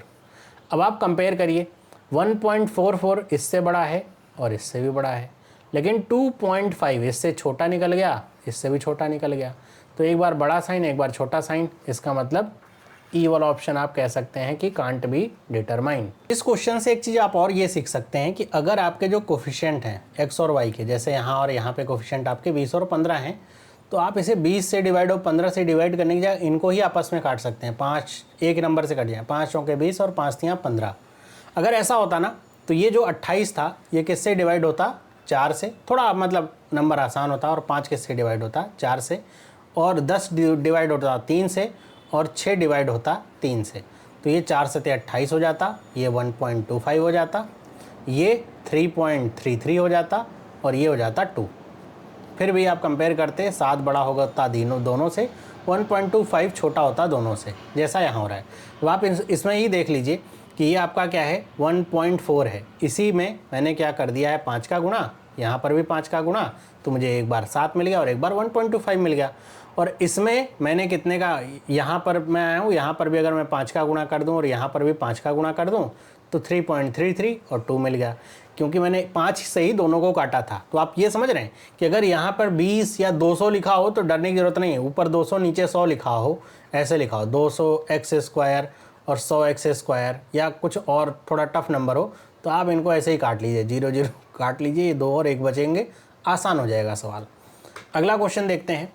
अब आप कंपेयर करिए, 1.44 इससे बड़ा है और इससे भी बड़ा है, लेकिन 2.5 इससे छोटा निकल गया, इससे भी छोटा निकल गया। तो एक बार बड़ा साइन एक बार छोटा साइन, इसका मतलब ई वाला ऑप्शन आप कह सकते हैं कि कांट बी डिटरमाइन। इस क्वेश्चन से एक चीज़ आप और ये सीख सकते हैं कि अगर आपके जो कोफिशिएंट हैं एक्स और वाई के, जैसे यहाँ और यहाँ पे कोफिशिएंट आपके 20 और 15 हैं, तो आप इसे 20 से डिवाइड और 15 से डिवाइड करने की जगह इनको ही आपस में काट सकते हैं। 5 एक नंबर से कट जाए, 5 चौके 20 और 5 तियाँ 15। अगर ऐसा होता ना तो ये जो 28 था ये किससे डिवाइड होता, 4 से, थोड़ा मतलब नंबर आसान होता, और 5 किससे डिवाइड होता, 4 से, और 10 डिवाइड होता 3 से, और 6 डिवाइड होता 3 से। तो ये 4 सते 28 हो जाता, ये 1.25 हो जाता, ये 3.33 हो जाता, और ये हो जाता 2। फिर भी आप कंपेयर करते 7 बड़ा होता दोनों से, 1.25 छोटा होता दोनों से, जैसा यहाँ हो रहा है। तो आप इसमें ही देख लीजिए कि ये आपका क्या है 1.4 है। इसी में मैंने क्या कर दिया है 5 का गुणा, यहाँ पर भी 5 का गुणा, तो मुझे एक बार 7 मिल गया और एक बार 1.25 मिल गया। और इसमें मैंने कितने का, यहाँ पर मैं आया हूँ, यहाँ पर भी अगर मैं 5 का गुणा कर दूँ और यहाँ पर भी 5 का गुणा कर दूँ तो 3.33 और 2 मिल गया, क्योंकि मैंने 5 से ही दोनों को काटा था। तो आप ये समझ रहे हैं कि अगर यहाँ पर 20 या 200 लिखा हो तो डरने की ज़रूरत नहीं है, ऊपर 200 नीचे 100 लिखा हो, ऐसे लिखा हो 200x² और 100x², या कुछ और थोड़ा टफ नंबर हो तो आप इनको ऐसे ही काट लीजिए, 0 0 काट लीजिए, ये 2 और 1 बचेंगे, आसान हो जाएगा सवाल। अगला क्वेश्चन देखते हैं।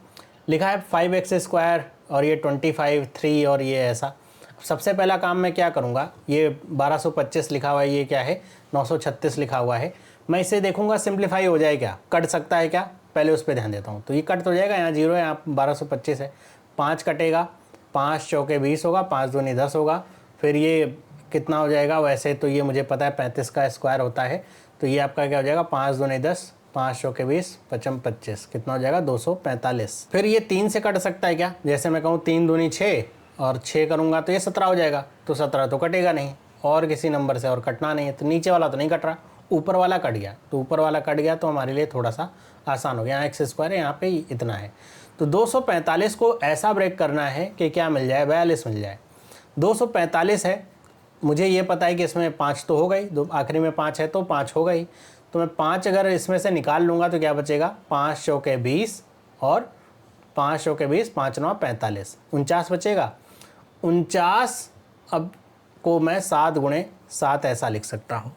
लिखा है 5x² और ये 25, 3 और ये ऐसा। सबसे पहला काम मैं क्या करूँगा, ये 1225 लिखा हुआ है, ये क्या है 936 लिखा हुआ है, मैं इसे देखूँगा सिंप्लीफाई हो जाए क्या, कट सकता है क्या, पहले उस पर ध्यान देता हूँ। तो ये कट तो जाएगा, यहाँ 0 है, यहाँ 1225 है, 5 कटेगा, 5 चौके 20 होगा, 5 दूनी 10 होगा, फिर ये कितना हो जाएगा, वैसे तो ये मुझे पता है 35 का स्क्वायर होता है, तो ये आपका क्या हो जाएगा 5 दूनी 10, 5 चौके 20, 5 25, कितना हो जाएगा 245। फिर ये 3 से कट सकता है क्या, जैसे मैं कहूँ 3 दूनी 6 और 6 करूँगा तो ये 17 हो जाएगा, तो 17 तो कटेगा नहीं, और किसी नंबर से और कटना नहीं है, तो नीचे वाला तो नहीं कट रहा, ऊपर वाला कट गया, तो ऊपर वाला कट गया तो हमारे लिए थोड़ा सा आसान हो गया। यहाँ x² है, यहाँ पे इतना है, तो 245 को ऐसा ब्रेक करना है कि क्या मिल जाए, 42 मिल जाए। 245 है, मुझे ये पता है कि इसमें 5 तो हो गई, आखिरी में 5 है तो 5 हो गई, तो मैं 5 अगर इसमें से निकाल लूँगा तो क्या बचेगा, 5 चौके 20 और 5 चौके 20, 5 9 45, 49 बचेगा। 49 अब को मैं 7 गुणे 7 ऐसा लिख सकता हूँ।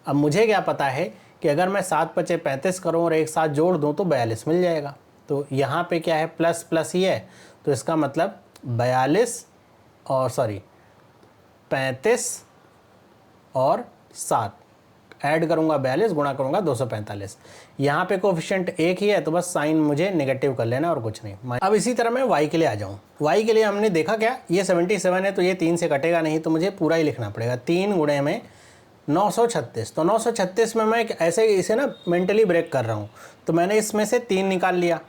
अब मुझे क्या पता है कि अगर मैं 7 पचे 35 करूँ और एक साथ जोड़ दूँ तो 42 मिल जाएगा। तो यहाँ पे क्या है प्लस प्लस ही है, तो इसका मतलब 42 और 35 और 7 ऐड करूँगा 42 गुणा करूँगा 245। यहाँ पे कोफिशिएंट एक ही है तो बस साइन मुझे नेगेटिव कर लेना और कुछ नहीं। अब इसी तरह मैं y के लिए आ जाऊँ। y के लिए हमने देखा क्या, ये 77 है तो ये 3 से कटेगा नहीं, तो मुझे पूरा ही लिखना पड़ेगा। 3 गुणे में 936, तो 936 में मैं ऐसे इसे ना मेंटली ब्रेक कर रहा हूँ, तो मैंने इसमें से 3 निकाल लिया।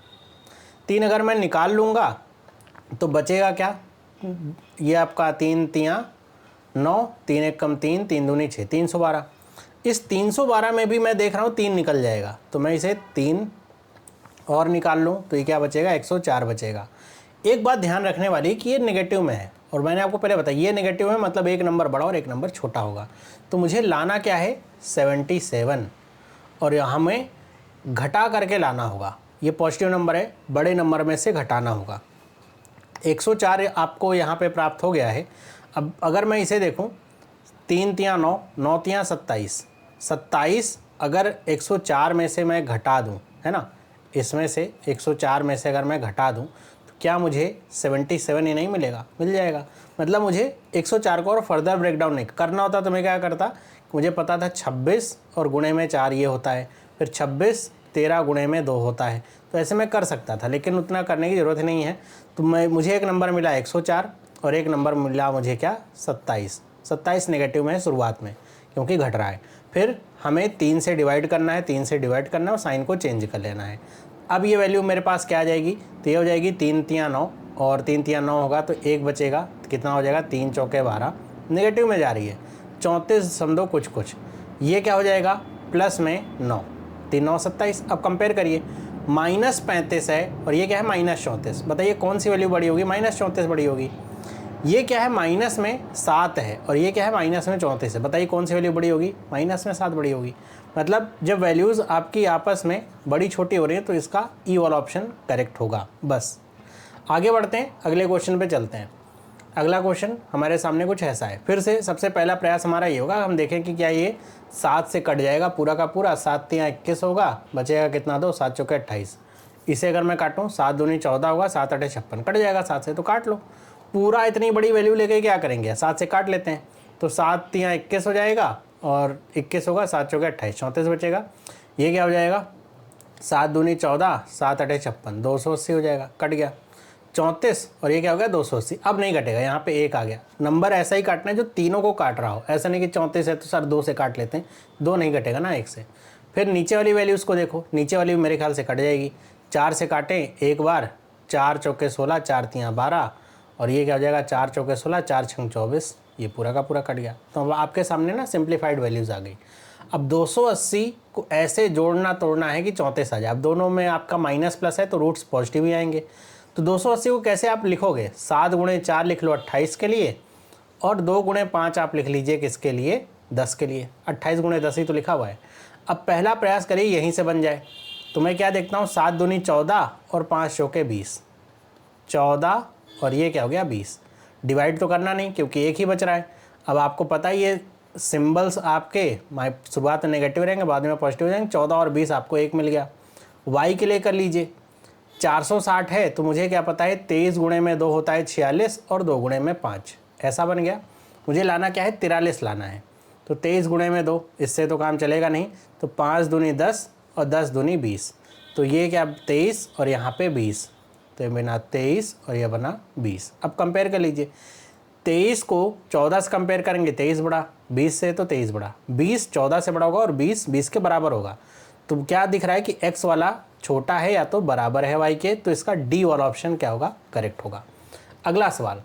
3 अगर मैं निकाल लूँगा तो बचेगा क्या, ये आपका 3 तियाँ 9, 3 एक कम 3, 3 दूनी 6, 312। इस 312 में भी मैं देख रहा हूँ 3 निकल जाएगा, तो मैं इसे 3 और निकाल लूँ तो ये क्या बचेगा, 104 बचेगा। एक बात ध्यान रखने वाली कि ये नेगेटिव में है, और मैंने आपको पहले बताया ये नेगेटिव है मतलब एक नंबर बड़ा और एक नंबर छोटा होगा। तो मुझे लाना क्या है, 77, और हमें घटा करके लाना होगा। ये पॉजिटिव नंबर है, बड़े नंबर में से घटाना होगा। 104 आपको यहाँ पे प्राप्त हो गया है। अब अगर मैं इसे देखूँ, 3 तियाँ 9, 9 तियाँ 27, 27 अगर 104 में से मैं घटा दूँ, है ना, इसमें से 104 में से अगर मैं घटा दूँ तो क्या मुझे 77 ही नहीं मिलेगा, मिल जाएगा। मतलब मुझे 104 को और फर्दर ब्रेक डाउन नहीं करना होता तो मैं क्या करता, मुझे पता था 26 और गुणे में 4 ये होता है, फिर 26 13 गुणे में 2 होता है, तो ऐसे मैं कर सकता था, लेकिन उतना करने की ज़रूरत नहीं है। तो मुझे एक नंबर मिला 104 और एक नंबर मिला मुझे क्या, 27। 27 नेगेटिव में है शुरुआत में क्योंकि घट रहा है। फिर हमें 3 से डिवाइड करना है, 3 से डिवाइड करना है और साइन को चेंज कर लेना है। अब ये वैल्यू मेरे पास क्या आ जाएगी, तो ये हो जाएगी 3 तियाँ 9, और 3 तियाँ 9 होगा तो एक बचेगा, तो कितना हो जाएगा, 3 चौके 12, नेगेटिव में जा रही है 34 समझो कुछ कुछ। ये क्या हो जाएगा, प्लस में 9, 3 9 27। अब कंपेयर करिए, -35 है और ये क्या है, -34। बताइए कौन सी वैल्यू बड़ी होगी, -34 बड़ी होगी। ये क्या है, माइनस में 7 है और ये क्या है, माइनस में 34 है। बताइए कौन सी वैल्यू बड़ी होगी, माइनस में 7 बड़ी होगी। मतलब जब वैल्यूज़ आपकी आपस में बड़ी छोटी हो रही है तो इसका ई वाला ऑप्शन करेक्ट होगा। बस आगे बढ़ते हैं, अगले क्वेश्चन पे चलते हैं। अगला क्वेश्चन हमारे सामने कुछ ऐसा है। फिर से सबसे पहला प्रयास हमारा ये होगा, हम देखें कि क्या ये 7 से कट जाएगा पूरा का पूरा। 7 तियाँ 21 होगा, बचेगा कितना, 2, 7 चौके 28। इसे अगर मैं काटूँ, 7 दूनी 14 होगा, 7 8 56, कट जाएगा 7 से, तो काट लो। पूरा इतनी बड़ी वैल्यू लेके क्या करेंगे, 7 से काट लेते हैं, तो 7 तियाँ 21 हो जाएगा और 21 होगा, 7 चौके 28, 34 बचेगा। ये क्या हो जाएगा, 7 दूनी 14, 7 8 56, 280 हो जाएगा, कट गया 34, और ये क्या हो गया, 280। अब नहीं कटेगा, यहाँ पे 1 आ गया। नंबर ऐसा ही काटना है जो तीनों को काट रहा हो, ऐसा नहीं कि 34 है तो सर 2 से काट लेते हैं, 2 नहीं कटेगा ना 1 से। फिर नीचे वाली वैल्यूज़ को देखो, नीचे वाली मेरे ख्याल से कट जाएगी। 4 से काटें एक बार, 4 चौके 16, 4 तियाँ 12, और ये क्या हो जाएगा, 4 चौके 16, 4 छंग 24, ये पूरा का पूरा कट गया। तो अब आपके सामने ना सिंप्लीफाइड वैल्यूज़ आ गई। अब 280 को ऐसे जोड़ना तोड़ना है कि 34 आ जाए। अब दोनों में आपका माइनस प्लस है तो रूट्स पॉजिटिव ही आएंगे। तो 280 को कैसे आप लिखोगे, 7 गुणे 4 लिख लो 28 के लिए, और 2 गुणे 5 आप लिख लीजिए किसके लिए, 10 के लिए। 28 गुणे 10 ही तो लिखा हुआ है। अब पहला प्रयास करिए यहीं से बन जाए। तो मैं क्या देखता हूँ, 7 दूनी 14 और 5 चौके 20, 14 और ये क्या हो गया, 20। डिवाइड तो करना नहीं क्योंकि एक ही बच रहा है। अब आपको पता ही ये सिंबल्स आपके शुरुआत में नेगेटिव रहेंगे, बाद में पॉजिटिव हो जाएंगे। 14 और 20 आपको 1 मिल गया। वाई के लिए कर लीजिए, 460 है तो मुझे क्या पता है, 23 गुणे में 2 होता है 46, और 2 गुणे में 5, ऐसा बन गया। मुझे लाना क्या है, 43 लाना है। तो 23 गुणे में 2, इससे तो काम चलेगा नहीं, तो 5 दूनी 10 और 10 दूनी 20, तो ये क्या 23 और यहाँ पे 20, तो ये बना 23 और ये बना 20। अब कंपेयर कर लीजिए, 23 को 14 से कंपेयर करेंगे, 23 बड़ा, 20 से तो 23 बड़ा, 20 14 से बड़ा होगा और 20 20 के बराबर होगा। तो क्या दिख रहा है कि x वाला छोटा है या तो बराबर है y के, तो इसका डी वाला ऑप्शन क्या होगा, करेक्ट होगा। अगला सवाल,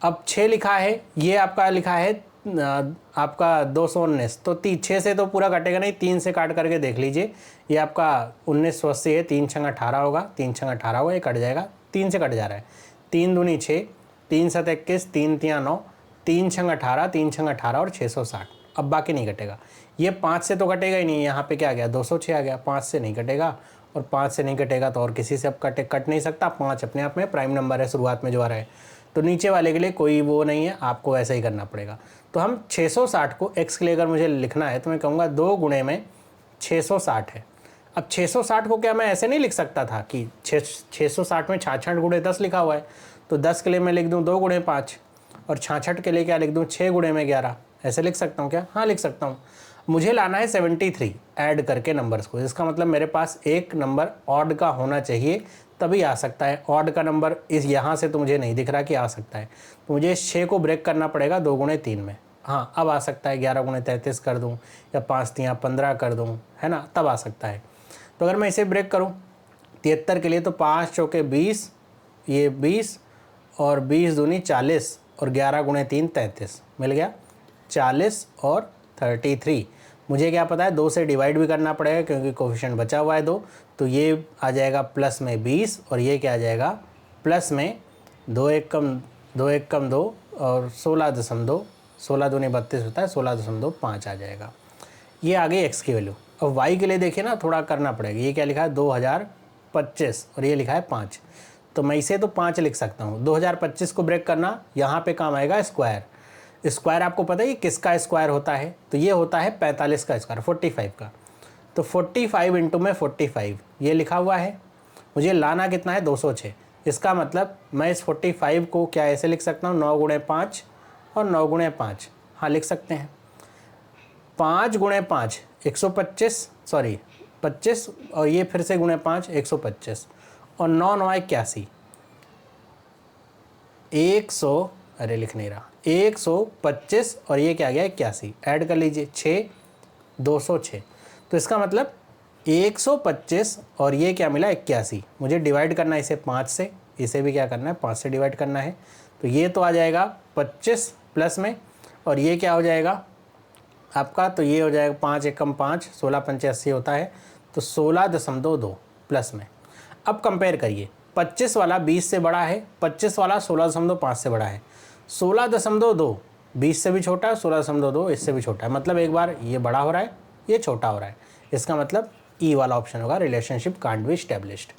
अब 6 लिखा है, ये आपका लिखा है आपका 219, तो 6 से तो पूरा कटेगा नहीं, 3 से काट करके देख लीजिए। ये आपका 1980 है, 3 छंग 18 होगा, 3 छंग 18 होगा, ये कट जाएगा, 3 से कट जा रहा है। 3 दूनी 6, 3 7 21, 3 तियाँ 9, 3 छंग 18, 3 छंग 18 और 660। अब बाकी नहीं कटेगा। ये 5 से तो कटेगा ही नहीं, यहाँ पे क्या आ गया, 206 आ गया, 5 से नहीं कटेगा, और 5 से नहीं कटेगा तो और किसी से अब कट नहीं सकता। 5 अपने आप में प्राइम नंबर है शुरुआत में जो आ रहा है, तो नीचे वाले के लिए कोई वो नहीं है, आपको ऐसा ही करना पड़ेगा। तो हम 660 को x के लिए अगर मुझे लिखना है तो मैं कहूँगा 2 गुणे में 660 है। अब 660 को क्या मैं ऐसे नहीं लिख सकता था कि 660 में 66 गुणे 10 लिखा हुआ है, तो 10 के लिए मैं लिख दूँ 2 गुणे 5, और 66 के लिए क्या लिख दूँ, 6 गुणे में 11, ऐसे लिख सकता हूँ क्या, हाँ लिख सकता हूँ। मुझे लाना है 73 ऐड करके नंबर्स को, इसका मतलब मेरे पास एक नंबर ऑड का होना चाहिए तभी आ सकता है। ऑड का नंबर इस यहाँ से तो मुझे नहीं दिख रहा कि आ सकता है, तो मुझे 6 को ब्रेक करना पड़ेगा 2 गुणे 3 में। हाँ अब आ सकता है, 11 गुणे 33 कर दूँ या 5 तियाँ 15 कर दूँ, है ना, तब आ सकता है। तो अगर मैं इसे ब्रेक करूँ 73 के लिए, तो 5 चौके 20, ये 20 और 20 दूनी 40 और 11 गुणे 3 33, मिल गया 40 और 33। मुझे क्या पता है 2 से डिवाइड भी करना पड़ेगा क्योंकि कोफिशिएंट बचा हुआ है 2, तो ये आ जाएगा प्लस में 20 और ये क्या आ जाएगा प्लस में 2 एक कम 2 और 16 दूनी 32 होता है, 16.5 आ जाएगा। ये आ गई x की वैल्यू। अब y के लिए देखिए ना, थोड़ा करना पड़ेगा। ये क्या लिखा है 2025 और ये लिखा है 5, तो मैं इसे तो 5 लिख सकता हूँ। 2025 को ब्रेक करना यहाँ पे काम आएगा स्क्वायर। स्क्वायर आपको पता है ये किसका स्क्वायर होता है, तो ये होता है 45 का स्क्वायर, 45 का। तो 45 इंटू में 45 ये लिखा हुआ है। मुझे लाना कितना है 206। इसका मतलब मैं इस 45 को क्या ऐसे लिख सकता हूँ 9 गुणे 5 और 9 गुणे 5, हाँ लिख सकते हैं। 5 गुणे 5 125, सॉरी 25 और ये फिर से गुणे 5 125 और 9 9 81 100, अरे लिख नहीं रहा, 125 और ये क्या आ गया 81, ऐड कर लीजिए 6 206। तो इसका मतलब 125 और ये क्या मिला 81। मुझे डिवाइड करना है इसे 5 से, इसे भी क्या करना है 5 से डिवाइड करना है। तो ये तो आ जाएगा 25 प्लस में और ये क्या हो जाएगा आपका, तो ये हो जाएगा 5 एकम 5, 16 पंचे 80 होता है, तो 16.2 प्लस में। अब कंपेयर करिए, 25 वाला 20 से बड़ा है, 25 वाला 16.5 से बड़ा है। 16.2 20 से भी छोटा है, 16.2 इससे भी छोटा है। मतलब एक बार ये बड़ा हो रहा है, ये छोटा हो रहा है। इसका मतलब ई वाला ऑप्शन होगा, रिलेशनशिप कांट बी एस्टैब्लिश्ड।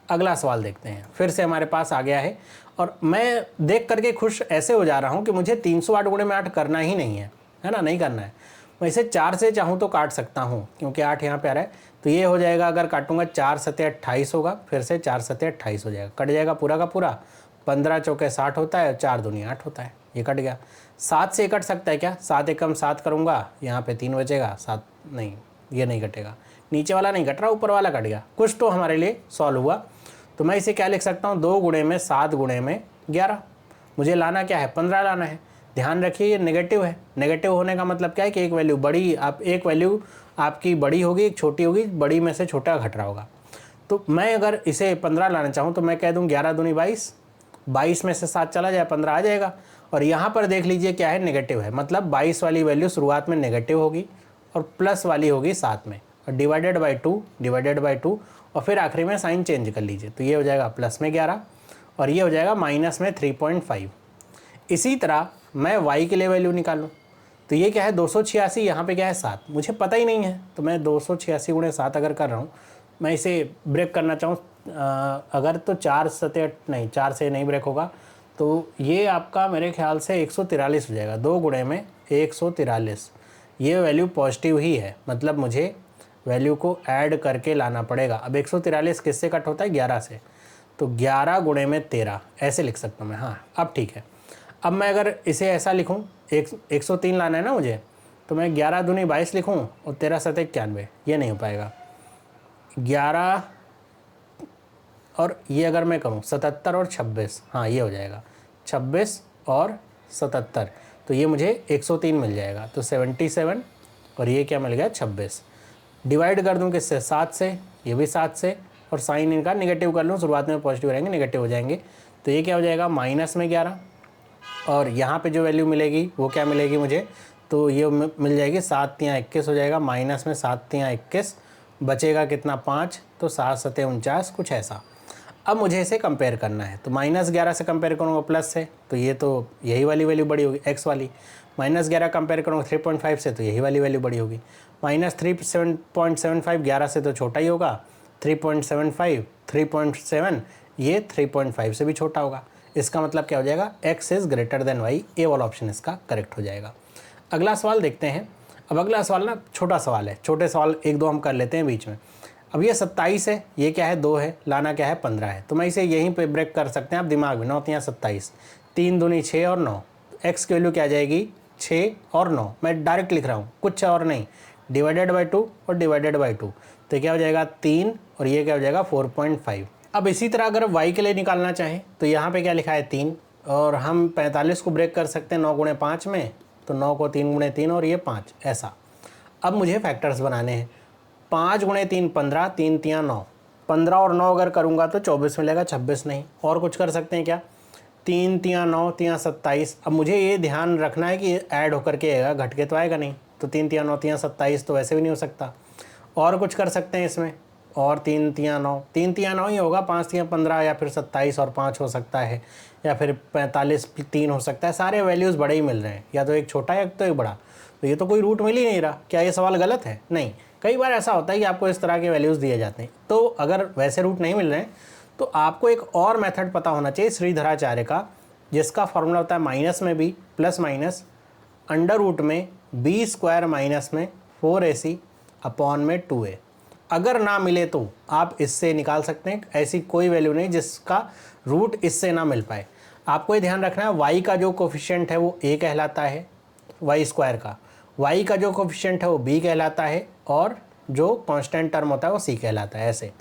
अगला सवाल देखते हैं, फिर से हमारे पास आ गया है और मैं देख करके खुश ऐसे हो जा रहा हूँ कि मुझे 308 गुणे में 8 करना ही नहीं है ना, नहीं करना है। मैं इसे 4 से चाहूँ तो काट सकता हूँ क्योंकि 8 यहाँ पे आ रहा है। तो ये हो जाएगा, अगर काटूंगा 4 सत्ते 28 होगा, फिर से 4 सत्ते 28 हो जाएगा, कट जाएगा पूरा का पूरा। 15 चौके 60 होता है, 4 दूनी 8 होता है, ये कट गया। 7 से कट सकता है क्या, 7 एकम 7 करूँगा, यहाँ पे 3 बचेगा, 7 नहीं, ये नहीं कटेगा, नीचे वाला नहीं कट रहा, ऊपर वाला कट गया। कुछ तो हमारे लिए सॉल्व हुआ। तो मैं इसे क्या लिख सकता हूँ 2 गुणे में 7 गुणे में 11। मुझे लाना क्या है 15 लाना है। ध्यान रखिए ये नेगेटिव है। नेगेटिव होने का मतलब क्या है कि एक वैल्यू बड़ी, आप एक वैल्यू आपकी बड़ी होगी, एक छोटी होगी, बड़ी में से छोटा घट रहा होगा। तो मैं अगर इसे 15 लाना चाहूँ तो मैं कह दूँ 11 दूनी 22, 22 में से 7 चला जाए 15 आ जाएगा। और यहाँ पर देख लीजिए क्या है नेगेटिव है, मतलब 22 वाली वैल्यू शुरुआत में नेगेटिव होगी और प्लस वाली होगी साथ में, और डिवाइडेड बाई 2 और फिर आखिरी में साइन चेंज कर लीजिए। तो ये हो जाएगा प्लस में 11 और ये हो जाएगा माइनस में 3.5। इसी तरह मैं y के लिए वैल्यू निकालूँ तो ये क्या है 286, यहाँ पे क्या है 7, मुझे पता ही नहीं है। तो मैं 286 गुणे 7 अगर कर रहा हूँ, मैं इसे ब्रेक करना चाहूँ अगर, तो 4 सत्ते नहीं, 4 से नहीं ब्रेक होगा, तो ये आपका मेरे ख्याल से 143 हो जाएगा। 2 गुणे में 143, ये वैल्यू पॉजिटिव ही है, मतलब मुझे वैल्यू को ऐड करके लाना पड़ेगा। अब 143 किससे कट होता है 11 से, तो 11 गुणे में 13 ऐसे लिख सकता हूँ मैं। हाँ अब ठीक है। अब मैं अगर इसे ऐसा लिखूँ, 103 लाना है ना मुझे, तो मैं 11 दूनी 22 लिखूँ और 13 सत्ते 91, ये नहीं हो पाएगा। 11 और ये अगर मैं करूँ 77 और 26, हाँ ये हो जाएगा 26 और 77, तो ये मुझे 103 मिल जाएगा। तो 77 और ये क्या मिल गया 26। डिवाइड कर दूं किससे 7 से, ये भी 7 से, और साइन इनका नेगेटिव कर लूँ, शुरुआत में पॉजिटिव रहेंगे नेगेटिव हो जाएंगे। तो ये क्या हो जाएगा माइनस में 11 और यहाँ पे जो वैल्यू मिलेगी वो क्या मिलेगी मुझे, तो ये मिल जाएगी 7 तियाँ 21 हो जाएगा, माइनस में 7 तियाँ 21, बचेगा कितना 5, तो 7 सत्ते 49 कुछ ऐसा। अब मुझे इसे कंपेयर करना है, तो -11 से कंपेयर करूँगा प्लस से, तो ये तो यही वाली वैल्यू बड़ी होगी x वाली। -11 कंपेयर करूँगा 3.5 से, तो यही वाली वैल्यू बड़ी होगी। -3.75 11 से तो छोटा ही होगा, 3.75 3.7 ये 3.5 से भी छोटा होगा। इसका मतलब क्या हो जाएगा x is greater than y, ए वाला ऑप्शन इसका करेक्ट हो जाएगा। अगला सवाल देखते हैं। अब अगला सवाल ना छोटा सवाल है, छोटे सवाल 1-2 हम कर लेते हैं बीच में। अब ये 27 है, ये क्या है 2 है, लाना क्या है 15 है, तो मैं इसे यहीं पे ब्रेक कर सकते हैं आप दिमाग में। 9 तियाँ 27, 3 दूनी 6 और 9, x की वैल्यू क्या आ जाएगी 6 और 9, मैं डायरेक्ट लिख रहा हूँ कुछ और नहीं, डिवाइडेड बाई 2 और डिवाइडेड बाई 2, तो क्या हो जाएगा 3 और ये क्या हो जाएगा 4.5। अब इसी तरह अगर y के लिए निकालना चाहें तो यहाँ पे क्या लिखा है 3, और हम 45 को ब्रेक कर सकते हैं 9 गुणे 5 में, तो 9 को 3 गुणे 3 और ये 5 ऐसा। अब मुझे फैक्टर्स बनाने हैं। 5 गुणे 3 15, 3 तियाँ 9, 15 और 9 अगर करूँगा तो 24 मिलेगा, 26 नहीं। और कुछ कर सकते हैं क्या, 3 तियाँ 9 तियाँ 27। अब मुझे ये ध्यान रखना है कि ऐड होकर के आएगा, घट के तो आएगा नहीं, तो 3 तिया 9 तिया 27 तो वैसे भी नहीं हो सकता। और कुछ कर सकते हैं इसमें, और 3 तिया 9, 3 तिया 9 ही होगा, 5 तिया 15 या फिर 27 और 5 हो सकता है, या फिर 45 3 हो सकता है। सारे वैल्यूज़ बड़े ही मिल रहे हैं, या तो एक छोटा है तो एक बड़ा। तो ये तो कोई रूट मिल ही नहीं रहा। क्या ये सवाल गलत है? नहीं। कई बार ऐसा होता है कि आपको इस तरह के वैल्यूज़ दिए जाते हैं, तो अगर वैसे रूट नहीं मिल रहे हैं तो आपको एक और मेथड पता होना चाहिए श्रीधराचार्य का, जिसका फॉर्मूला होता है माइनस में B plus minus under root में बी स्क्वायर माइनस में 4ac अपॉन में 2a। अगर ना मिले तो आप इससे निकाल सकते हैं। ऐसी कोई वैल्यू नहीं जिसका रूट इससे ना मिल पाए। आपको ये ध्यान रखना है, y का जो कोफिशिएंट है वो a कहलाता है, वाई स्क्वायर का, y का जो कोफिशिएंट है वो b कहलाता है, और जो कांस्टेंट टर्म होता है वो c कहलाता है। ऐसे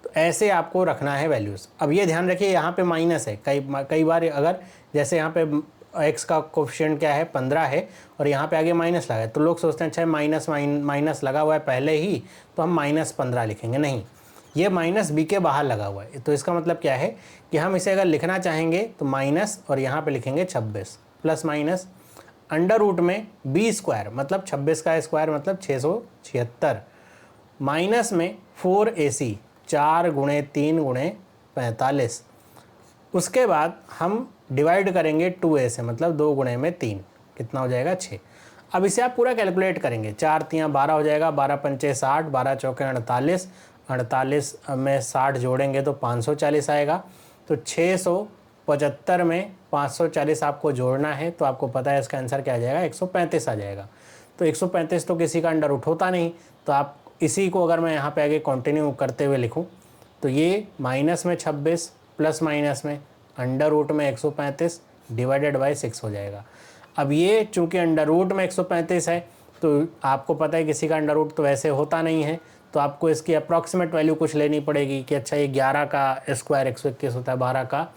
तो ऐसे आपको रखना है वैल्यूज़। अब ये ध्यान रखिए यहाँ पे माइनस है, कई बार अगर जैसे यहाँ पे x का कोफिशिएंट क्या है 15 है और यहाँ पे आगे माइनस लगा है, तो लोग सोचते हैं अच्छा माइनस लगा हुआ है पहले ही तो हम -15 लिखेंगे। नहीं, ये माइनस b के बाहर लगा हुआ है। तो इसका मतलब क्या है कि हम इसे अगर लिखना चाहेंगे तो माइनस और यहाँ पे लिखेंगे 26 प्लस माइनस अंडर रूट में b स्क्वायर मतलब 26 का स्क्वायर मतलब 676 माइनस में 4ac 4 गुणे 3 गुणे 45। उसके बाद हम डिवाइड करेंगे 2a से मतलब 2 गुणे में 3, कितना हो जाएगा 6। अब इसे आप पूरा कैलकुलेट करेंगे, 4 तियाँ 12 हो जाएगा, 12 पंचे 60, 12 चौके 48, 48 में 60 जोड़ेंगे तो 540 आएगा। तो 675 में 540 आपको जोड़ना है, तो आपको पता है इसका आंसर क्या आ जाएगा, 135 आ जाएगा। तो 135 तो किसी का अंडर रूट होता नहीं, तो आप इसी को अगर मैं यहाँ पे आगे कंटिन्यू करते हुए लिखूँ तो ये माइनस में 26 प्लस माइनस में अंडर रूट में 135 डिवाइडेड बाई 6 हो जाएगा। अब ये चूँकि अंडर रूट में 135 है तो आपको पता है किसी का अंडर रूट तो वैसे होता नहीं है, तो आपको इसकी अप्रॉक्सीमेट वैल्यू कुछ लेनी पड़ेगी कि अच्छा ये 11 का स्क्वायर 121 होता है, 12 का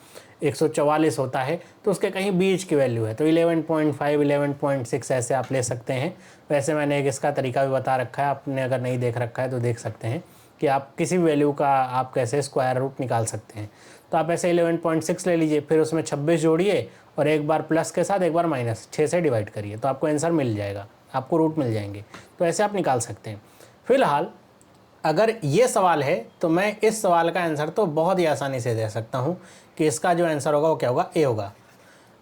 144 होता है, तो उसके कहीं बीच की वैल्यू है, तो 11.5 11.6 ऐसे आप ले सकते हैं। वैसे मैंने एक इसका तरीका भी बता रखा है, आपने अगर नहीं देख रखा है तो देख सकते हैं कि आप किसी भी वैल्यू का आप कैसे स्क्वायर रूट निकाल सकते हैं। तो आप ऐसे 11.6 ले लीजिए, फिर उसमें 26 जोड़िए और एक बार प्लस के साथ एक बार माइनस 6 से डिवाइड करिए, तो आपको आंसर मिल जाएगा, आपको रूट मिल जाएंगे। तो ऐसे आप निकाल सकते हैं। फिलहाल अगर ये सवाल है तो मैं इस सवाल का आंसर तो बहुत ही आसानी से दे सकता हूँ कि इसका जो आंसर होगा वो क्या होगा, ए होगा।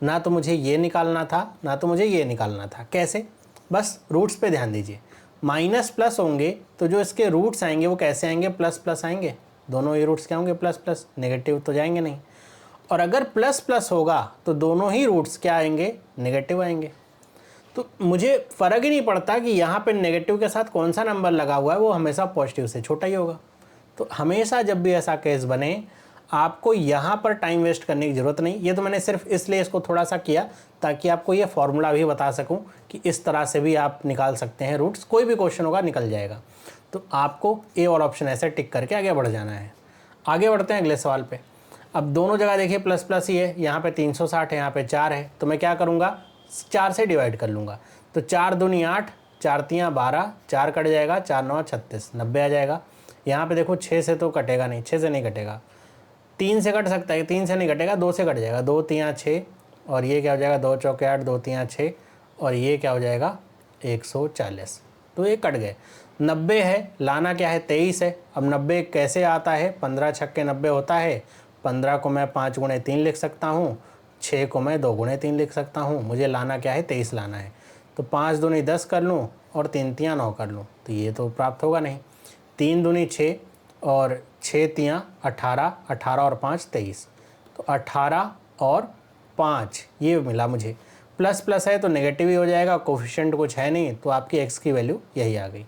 ना तो मुझे ये निकालना था ना तो मुझे ये निकालना था। कैसे? बस रूट्स पे ध्यान दीजिए। माइनस प्लस होंगे तो जो इसके रूट्स आएंगे वो कैसे आएंगे, प्लस प्लस आएंगे। दोनों ही रूट्स क्या होंगे, प्लस प्लस, नेगेटिव तो जाएंगे नहीं। और अगर प्लस प्लस होगा तो दोनों ही रूट्स क्या आएंगे, नेगेटिव आएंगे। तो मुझे फ़र्क ही नहीं पड़ता कि यहाँ पे नेगेटिव के साथ कौन सा नंबर लगा हुआ है, वो हमेशा पॉजिटिव से छोटा ही होगा। तो हमेशा जब भी ऐसा केस बने आपको यहाँ पर टाइम वेस्ट करने की ज़रूरत नहीं। ये तो मैंने सिर्फ इसलिए इसको थोड़ा सा किया ताकि आपको ये फॉर्मूला भी बता सकूँ कि इस तरह से भी आप निकाल सकते हैं रूट्स। कोई भी क्वेश्चन होगा निकल जाएगा। तो आपको ए और ऑप्शन ऐसे टिक करके आगे बढ़ जाना है। आगे बढ़ते हैं अगले सवाल पे। अब दोनों जगह देखिए प्लस प्लस ही है, यहाँ पे 360 है, यहाँ पे 4 है, तो मैं क्या करूँगा, 4 से डिवाइड कर लूँगा। तो 4 दूनी 8, 4 तियाँ 12, 4 कट जाएगा, 4 9 36, 90 आ जाएगा। यहाँ पे देखो 6 से तो कटेगा नहीं, 6 से नहीं कटेगा, 3 से कट सकता है, 3 से नहीं कटेगा, 2 से कट जाएगा, 2 तियाँ 6 और ये क्या हो जाएगा, 2 चौके 8, 2 तियाँ 6 और ये क्या हो जाएगा 140। तो ये कट गए। 90 है, लाना क्या है 23 है। अब 90 कैसे आता है, 15 छक्के 90 होता है। 15 को मैं 5 गुणे 3 लिख सकता हूँ, 6 को मैं 2 गुणे 3 लिख सकता हूँ। मुझे लाना क्या है 23 लाना है। तो 5 दूनी 10 कर लूँ और 3 तियाँ 9 कर लूँ, तो ये तो प्राप्त होगा नहीं। 3 दूनी 6 और 6 तियाँ 18, 18 और 5 23, तो 18 और 5 ये मिला मुझे। प्लस प्लस है तो नेगेटिव ही हो जाएगा, कोफिशिएंट कुछ है नहीं, तो आपकी x की वैल्यू यही आ गई।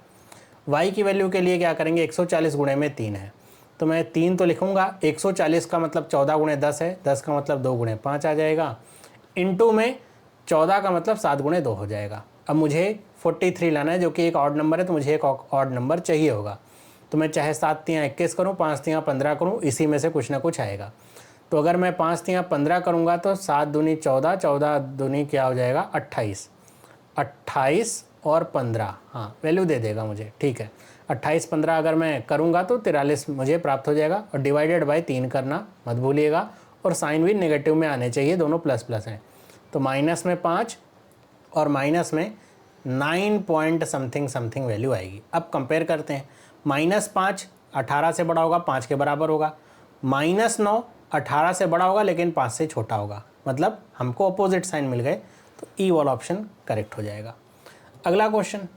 y की वैल्यू के लिए क्या करेंगे, 140 गुणे में 3 है, तो मैं 3 तो लिखूँगा। 140 का मतलब 14 गुणे 10 है, 10 का मतलब 2 गुणे 5 आ जाएगा, इंटू में 14 का मतलब 7 गुणे 2 हो जाएगा। अब मुझे 43 लाना है जो कि एक ऑड नंबर है, तो मुझे एक ऑड नंबर चाहिए होगा। तो मैं चाहे 7 तियाँ 21 करूँ, 5 तियाँ 15 करूँ, इसी में से कुछ ना कुछ आएगा। तो अगर मैं 5 तियाँ 15 करूँगा तो 7 दूनी 14, 14 दूनी क्या हो जाएगा 28, 28 और 15, हाँ वैल्यू दे देगा मुझे, ठीक है। 28 15 अगर मैं करूँगा तो 43 मुझे प्राप्त हो जाएगा। और डिवाइडेड बाई 3 करना मत भूलिएगा, और साइन भी नेगेटिव में आने चाहिए, दोनों प्लस प्लस हैं। तो माइनस में 5 और माइनस में 9 पॉइंट समथिंग समथिंग वैल्यू आएगी। अब कंपेयर करते हैं, -5 18 से बड़ा होगा, 5 के बराबर होगा, -9 18 से बड़ा होगा लेकिन 5 से छोटा होगा, मतलब हमको अपोजिट साइन मिल गए, तो ई वाला ऑप्शन करेक्ट हो जाएगा। अगला क्वेश्चन,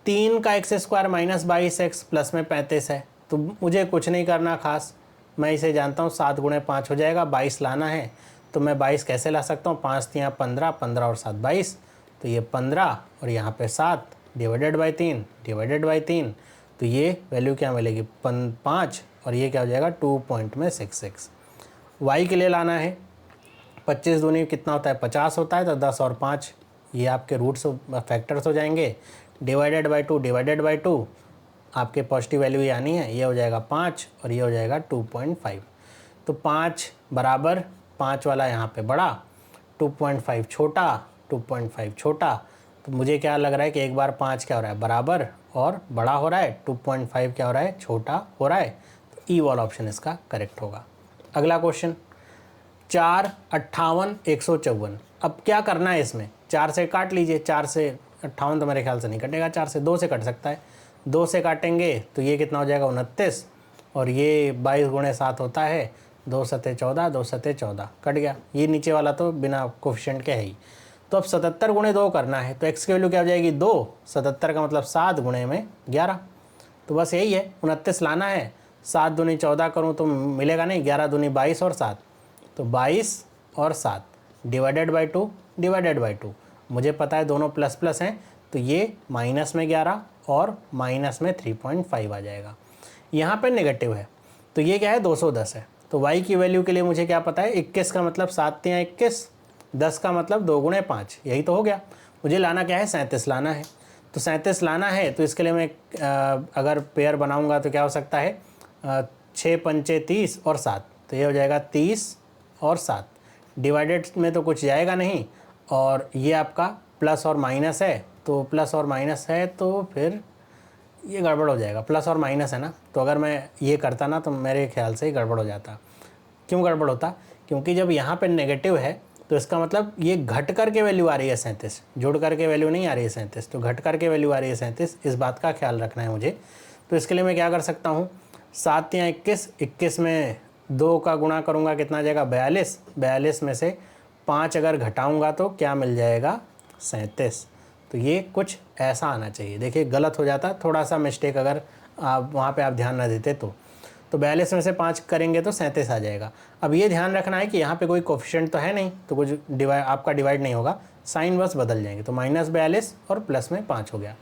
3 का एक्स स्क्वायर -22x प्लस में 35 है, तो मुझे कुछ नहीं करना खास, मैं इसे जानता हूँ 7 गुणे 5 हो जाएगा, 22 लाना है, तो मैं 22 कैसे ला सकता हूँ, 5 3 15, 15 और 7 22, तो ये 15 और यहाँ पे 7 डिवाइडेड बाई 3, तो ये वैल्यू क्या मिलेगी 5, और ये क्या हो जाएगा 2.66। वाई के लिए लाना है, 25 दूनी कितना होता है 50 होता है, तो 10 और 5 ये आपके रूट्स फैक्टर्स हो जाएंगे, डिवाइडेड बाई 2 आपके पॉजिटिव वैल्यू ये आनी है, ये हो जाएगा 5 और ये हो जाएगा 2.5। तो 5 बराबर 5 वाला यहाँ पे बड़ा, 2.5 छोटा, 2.5 छोटा, तो मुझे क्या लग रहा है कि एक बार 5 क्या हो रहा है बराबर और बड़ा हो रहा है, 2.5 क्या हो रहा है छोटा हो रहा है, तो ई वाला ऑप्शन इसका करेक्ट होगा। अगला क्वेश्चन, 4 58 154, अब क्या करना है इसमें, 4 से काट लीजिए, 4 से 58 तो मेरे ख्याल से नहीं कटेगा, 4 से 2 से कट सकता है, 2 से काटेंगे तो ये कितना हो जाएगा 29, और ये 22 गुणे 7 होता है, 2 सते 14, 2 सते 14 कट गया, ये नीचे वाला तो बिना कोफिशिएंट के है ही। तो अब 77 गुणे 2 करना है, तो x की वैल्यू क्या हो जाएगी 2, 77 का मतलब 7 गुणे में 11, तो बस यही है 29 लाना है, 7 दूनी 14 करूँ तो मिलेगा नहीं, 11 दूनी 22 और 7, तो 22 और 7 डिवाइडेड बाई 2, मुझे पता है दोनों प्लस प्लस हैं, तो ये माइनस में 11 और माइनस में 3.5 आ जाएगा। यहाँ पे नेगेटिव है तो ये क्या है 210 है, तो y की वैल्यू के लिए मुझे क्या पता है 21 का मतलब 7 3 21, 10 का मतलब 2 गुणे 5, यही तो हो गया। मुझे लाना क्या है 37 लाना है, तो 37 लाना है तो इसके लिए मैं अगर पेयर बनाऊंगा तो क्या हो सकता है 6 पंचे 30 और 7, तो ये हो जाएगा 30 और 7, डिवाइडेड में तो कुछ जाएगा नहीं, और ये आपका प्लस और माइनस है, तो प्लस और माइनस है तो फिर ये गड़बड़ हो जाएगा, प्लस और माइनस है ना, तो अगर मैं ये करता ना तो मेरे ख्याल से ही गड़बड़ हो जाता। क्यों गड़बड़ होता, क्योंकि जब यहाँ पे नेगेटिव है तो इसका मतलब ये घट करके वैल्यू आ रही है 37, जोड़ करके वैल्यू नहीं आ रही है 37, तो घट करके वैल्यू आ रही है 37, इस बात का ख्याल रखना है मुझे। तो इसके लिए मैं क्या कर सकता हूँ, 7 या 21, 21 में 2 का गुणा करूँगा कितना आ जाएगा 42, 42 में से 5 अगर घटाऊँगा तो क्या मिल जाएगा 37, तो ये कुछ ऐसा आना चाहिए। देखिए गलत हो जाता थोड़ा सा मिस्टेक, अगर आप वहाँ पे आप ध्यान ना देते तो 42 में से 5 करेंगे तो 37 आ जाएगा। अब ये ध्यान रखना है कि यहाँ पे कोई कोफिशिएंट तो है नहीं, तो कुछ आपका डिवाइड नहीं होगा, साइन बस बदल जाएंगे, तो -42 और प्लस में 5 हो गया।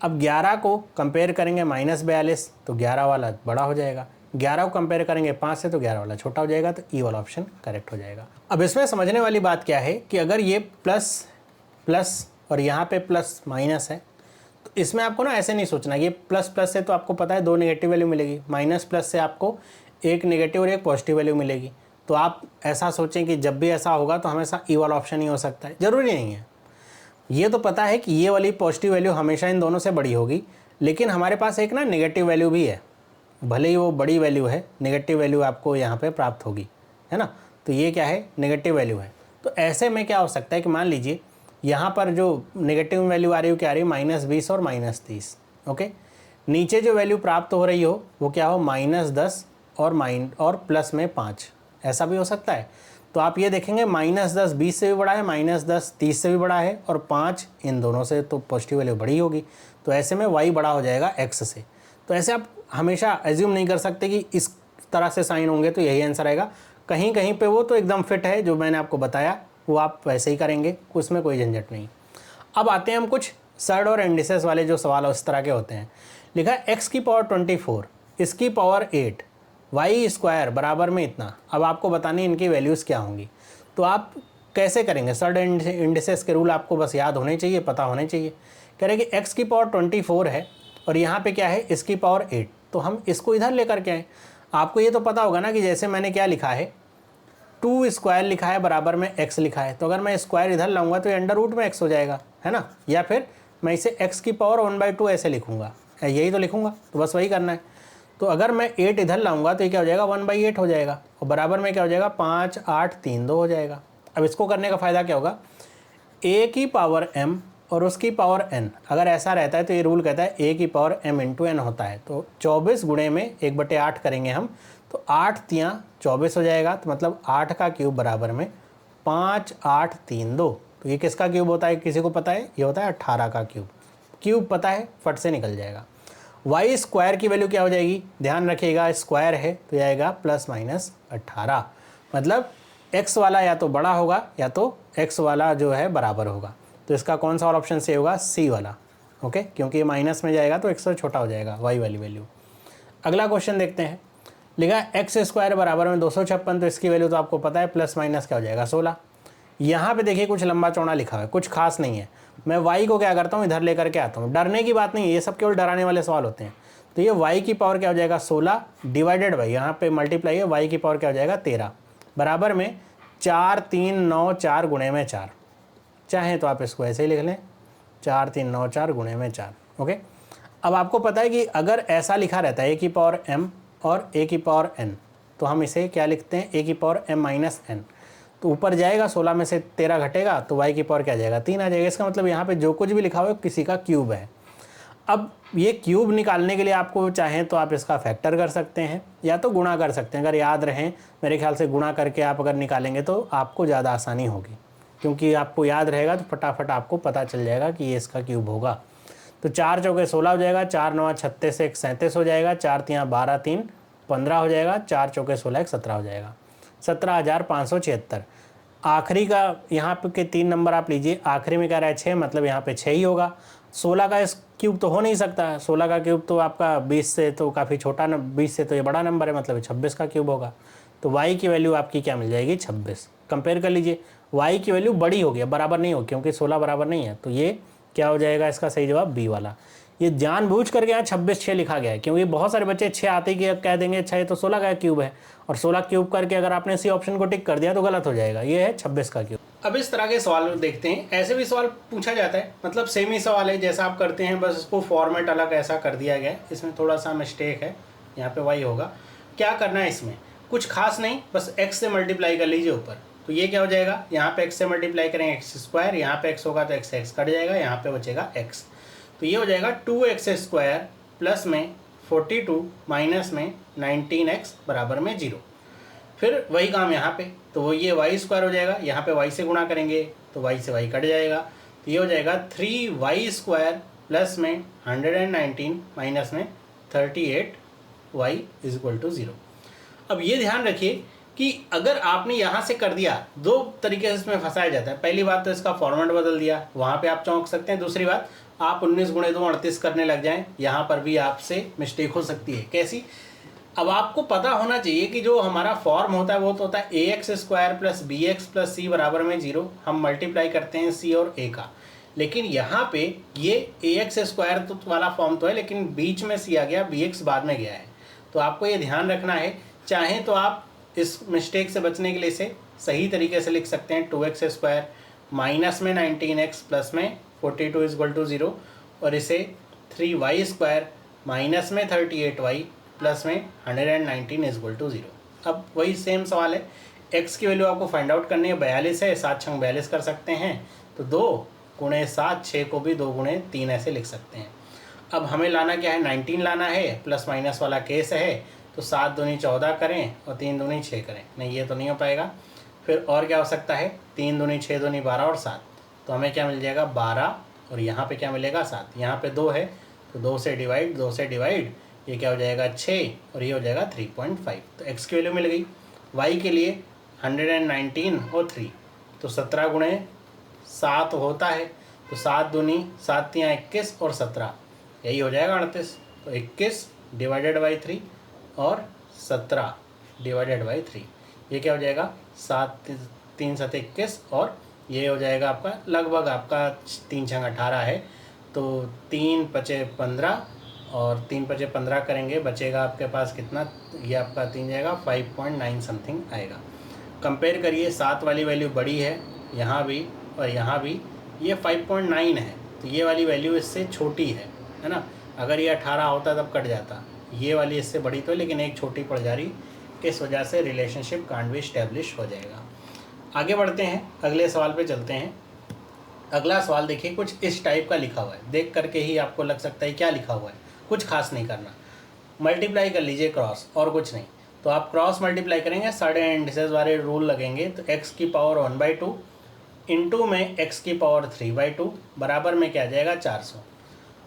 अब 11 को कंपेयर करेंगे -42, तो 11 वाला बड़ा हो जाएगा, 11 को कंपेयर करेंगे 5 से तो 11 वाला छोटा हो जाएगा, तो ई वाला ऑप्शन करेक्ट हो जाएगा। अब इसमें समझने वाली बात क्या है कि अगर ये प्लस प्लस और यहाँ पे प्लस माइनस है, तो इसमें आपको ना ऐसे नहीं सोचना, ये प्लस प्लस से तो आपको पता है 2 नेगेटिव वैल्यू मिलेगी, माइनस प्लस से आपको 1 नेगेटिव और 1 पॉजिटिव वैल्यू मिलेगी। तो आप ऐसा सोचें कि जब भी ऐसा होगा तो हमेशा ई वाला ऑप्शन ही हो सकता है, ज़रूरी नहीं है। ये तो पता है कि ये वाली पॉजिटिव वैल्यू हमेशा इन दोनों से बड़ी होगी, लेकिन हमारे पास एक ना नेगेटिव वैल्यू भी है, भले ही वो बड़ी वैल्यू है, नेगेटिव वैल्यू आपको यहाँ पे प्राप्त होगी, है ना। तो ये क्या है नेगेटिव वैल्यू है, तो ऐसे में क्या हो सकता है कि मान लीजिए यहाँ पर जो नेगेटिव वैल्यू आ रही हो क्या आ रही है -20 और -30, ओके। नीचे जो वैल्यू प्राप्त हो रही हो वो क्या हो -10 और प्लस में 5, ऐसा भी हो सकता है। तो आप ये देखेंगे -10 20 से भी बड़ा है, -10 30 से भी बड़ा है, और 5 इन दोनों से तो पॉजिटिव वैल्यू बड़ी होगी, तो ऐसे में y बड़ा हो जाएगा x से। तो ऐसे आप हमेशा एज्यूम नहीं कर सकते कि इस तरह से साइन होंगे तो यही आंसर आएगा, कहीं कहीं पे वो तो एकदम फिट है, जो मैंने आपको बताया वो आप वैसे ही करेंगे, उसमें कोई झंझट नहीं। अब आते हैं हम कुछ सर्ड और इंडिसेस वाले जो सवाल उस तरह के होते हैं। लिखा है x की पावर 24, इसकी पावर 8, y स्क्वायर बराबर में इतना। अब आपको बतानी इनकी वैल्यूज़ क्या होंगी, तो आप कैसे करेंगे, सर्ड इंडिसेस के रूल आपको बस याद होने चाहिए, पता होने चाहिए। कह रहे हैं कि x की पावर 24 है और यहाँ पे क्या है इसकी पावर 8, तो हम इसको इधर लेकर के आए। आपको ये तो पता होगा ना कि जैसे मैंने क्या लिखा है 2 स्क्वायर लिखा है बराबर में x लिखा है, तो अगर मैं स्क्वायर इधर लाऊंगा तो ये अंडर रूट में x हो जाएगा, है ना, या फिर मैं इसे x की पावर 1/2 ऐसे लिखूंगा, यही तो लिखूंगा, तो बस वही करना है। तो अगर मैं 8 इधर लाऊंगा तो ये क्या हो जाएगा 1/8 हो जाएगा, और बराबर में क्या हो जाएगा 5 8 3 2 हो जाएगा। अब इसको करने का फ़ायदा क्या होगा, a की पावर m और उसकी पावर n, अगर ऐसा रहता है तो ये रूल कहता है a की पावर m इंटू n होता है। तो 24 गुणे में 1/8 करेंगे हम, तो 8 तियाँ 24 हो जाएगा। तो मतलब 8 का क्यूब बराबर में 5 8 3 2। तो ये किसका क्यूब होता है, किसी को पता है? ये होता है 18 का क्यूब। क्यूब पता है, फट से निकल जाएगा। वाई स्क्वायर की वैल्यू क्या हो जाएगी, ध्यान रखिएगा स्क्वायर है तो आएगा +-18। मतलब x वाला या तो बड़ा होगा या तो x वाला जो है बराबर होगा। तो इसका कौन सा और ऑप्शन सही होगा, सी वाला। ओके, क्योंकि ये माइनस में जाएगा तो x से छोटा हो जाएगा y वाली वैल्यू। अगला क्वेश्चन देखते हैं। लिखा एक्स स्क्वायर बराबर में 256, तो इसकी वैल्यू तो आपको पता है प्लस माइनस क्या हो जाएगा 16। यहाँ पे देखिए कुछ लंबा चौड़ा लिखा हुआ है, कुछ खास नहीं है। मैं y को क्या करता हूँ, इधर लेकर के आता हूँ। डरने की बात नहीं है, ये सब केवल डराने वाले सवाल होते हैं। तो ये y की पावर क्या हो जाएगा 16 डिवाइडेड बाई, यहाँ पे मल्टीप्लाई है, y की पावर क्या हो जाएगा 13 बराबर में 4 3 9 4 गुणे में 4। चाहें तो आप इसको ऐसे ही लिख लें, 4 3 9 4 गुणे में 4। ओके, अब आपको पता है कि अगर ऐसा लिखा रहता है a की पावर m और a की पावर n, तो हम इसे क्या लिखते हैं, a की पावर m - n। तो ऊपर जाएगा 16 में से 13 घटेगा तो y की पावर क्या आ जाएगा 3 आ जाएगा। इसका मतलब यहाँ पे जो कुछ भी लिखा हुआ है किसी का क्यूब है। अब ये क्यूब निकालने के लिए आपको चाहें तो आप इसका फैक्टर कर सकते हैं या तो गुणा कर सकते हैं। अगर याद रहें, मेरे ख्याल से गुणा करके आप अगर निकालेंगे तो आपको ज़्यादा आसानी होगी, क्योंकि आपको याद रहेगा तो फटाफट आपको पता चल जाएगा कि ये इसका क्यूब होगा। तो 4 चौके 16 हो जाएगा, 4 9 36 1 37 हो जाएगा, 4 तियाँ 12 3 15 हो जाएगा, 4 चौके 16 1 17 हो जाएगा, 17,576। आखिरी का यहाँ पे के 3 नंबर आप लीजिए, आखिरी में कह रहा है 6, मतलब यहाँ पे 6 ही होगा। 16 का इस क्यूब तो हो नहीं सकता, 16 का क्यूब तो आपका 20 से तो काफ़ी छोटा, 20 से तो ये बड़ा नंबर है, मतलब 26 का क्यूब होगा। तो y की वैल्यू आपकी क्या मिल जाएगी 26। कंपेयर कर लीजिए, y की वैल्यू बड़ी होगी, बराबर नहीं होगी, क्योंकि 16 बराबर नहीं है। तो ये क्या हो जाएगा, इसका सही जवाब बी वाला। ये जानबूझ करके यहाँ 26 6 लिखा गया है, क्योंकि बहुत सारे बच्चे 6 आते ही कह देंगे अच्छा ये तो 16 का क्यूब है, और 16 क्यूब करके अगर आपने इसी ऑप्शन को टिक कर दिया तो गलत हो जाएगा। ये है 26 का क्यूब। अब इस तरह के सवाल देखते हैं, ऐसे भी सवाल पूछा जाता है, मतलब सेम ही सवाल है जैसा आप करते हैं, बस इसको फॉर्मेट अलग ऐसा कर दिया गया है। इसमें थोड़ा सा मिस्टेक है, यहाँ पे वाई होगा। क्या करना है इसमें, कुछ खास नहीं, बस x से मल्टीप्लाई कर लीजिए ऊपर। तो ये क्या हो जाएगा, यहाँ पे x से मल्टीप्लाई करेंगे एक्स स्क्वायर, यहाँ पे x होगा तो x कट जाएगा, यहाँ पे बचेगा x। तो ये हो जाएगा 2x² प्लस में 42 माइनस में 19x बराबर में 0। फिर वही काम यहाँ पे, तो वो ये y² हो जाएगा, यहाँ पे y से गुणा करेंगे तो y से y कट जाएगा। तो ये हो जाएगा 3y² प्लस में 119 माइनस में 38y = 0। अब ये ध्यान रखिए कि अगर आपने यहाँ से कर दिया, दो तरीके से इसमें फंसाया जाता है। पहली बात तो इसका फॉर्मेट बदल दिया, वहाँ पे आप चौंक सकते हैं। दूसरी बात, आप 19 गुणे 2 38 करने लग जाएं, यहाँ पर भी आपसे मिस्टेक हो सकती है। कैसी, अब आपको पता होना चाहिए कि जो हमारा फॉर्म होता है वो तो होता है ax² plus bx plus c बराबर में 0। हम मल्टीप्लाई करते हैं c और a का, लेकिन यहाँ पे ये ax² तो वाला फॉर्म तो है, लेकिन बीच में c आ गया, bx बाद में गया है। तो आपको ये ध्यान रखना है। चाहें तो आप इस मिस्टेक से बचने के लिए इसे सही तरीके से लिख सकते हैं, 2x² माइनस में 19x प्लस में 42 = 0, और इसे 3y² माइनस में 38y प्लस में 119 = 0। अब वही सेम सवाल है, x की वैल्यू आपको फाइंड आउट करनी है। 42 है, 7 छंग 42 कर सकते हैं, तो 2 गुणे 7 6 को भी 2 गुणे 3 ऐसे लिख सकते हैं। अब हमें लाना क्या है, 19 लाना है, प्लस माइनस वाला केस है, तो 7 दूनी 14 करें और 3 दूनी 6 करें। नहीं, ये तो नहीं हो पाएगा। फिर और क्या हो सकता है, 3 दूनी 6 दूनी 12 और 7, तो हमें क्या मिल जाएगा 12, और यहाँ पे क्या मिलेगा 7। यहाँ पे 2 है तो 2 से डिवाइड, ये क्या हो जाएगा 6, और ये हो जाएगा 3.5। तो x की वैल्यू मिल गई। y के लिए 119 और 3, तो 17 गुणे 7 होता है, तो 7 दूनी 7 तियाँ 21 और 17, यही हो जाएगा 38। तो 21 डिवाइडेड बाई 3 और 17 डिवाइडेड बाई 3, ये क्या हो जाएगा 7 3 7 21, और ये हो जाएगा आपका लगभग आपका 3 छंग 18 है, तो 3 पचे 15 और 3 पचे 15 करेंगे, बचेगा आपके पास कितना, ये आपका 3 जाएगा 5.9 समथिंग आएगा। कंपेयर करिए, 7 वाली वैल्यू बड़ी है यहाँ भी और यहाँ भी, ये 5.9 है, तो ये वाली वैल्यू इससे छोटी है ना। अगर ये 18 होता तब कट जाता, ये वाली इससे बड़ी तो है, लेकिन एक छोटी पड़ जा रही, इस वजह से रिलेशनशिप कांट बी एस्टेब्लिश हो जाएगा। आगे बढ़ते हैं, अगले सवाल पे चलते हैं। अगला सवाल देखिए, कुछ इस टाइप का लिखा हुआ है, देख करके ही आपको लग सकता है क्या लिखा हुआ है, कुछ खास नहीं करना। मल्टीप्लाई कर लीजिए क्रॉस, और कुछ नहीं। तो आप क्रॉस मल्टीप्लाई करेंगे, सारे इंडिसेस वाले रूल लगेंगे। तो एक्स की पावर 1/2 इंटू में एक्स की पावर 3/2 बराबर में क्या आ जाएगा 400।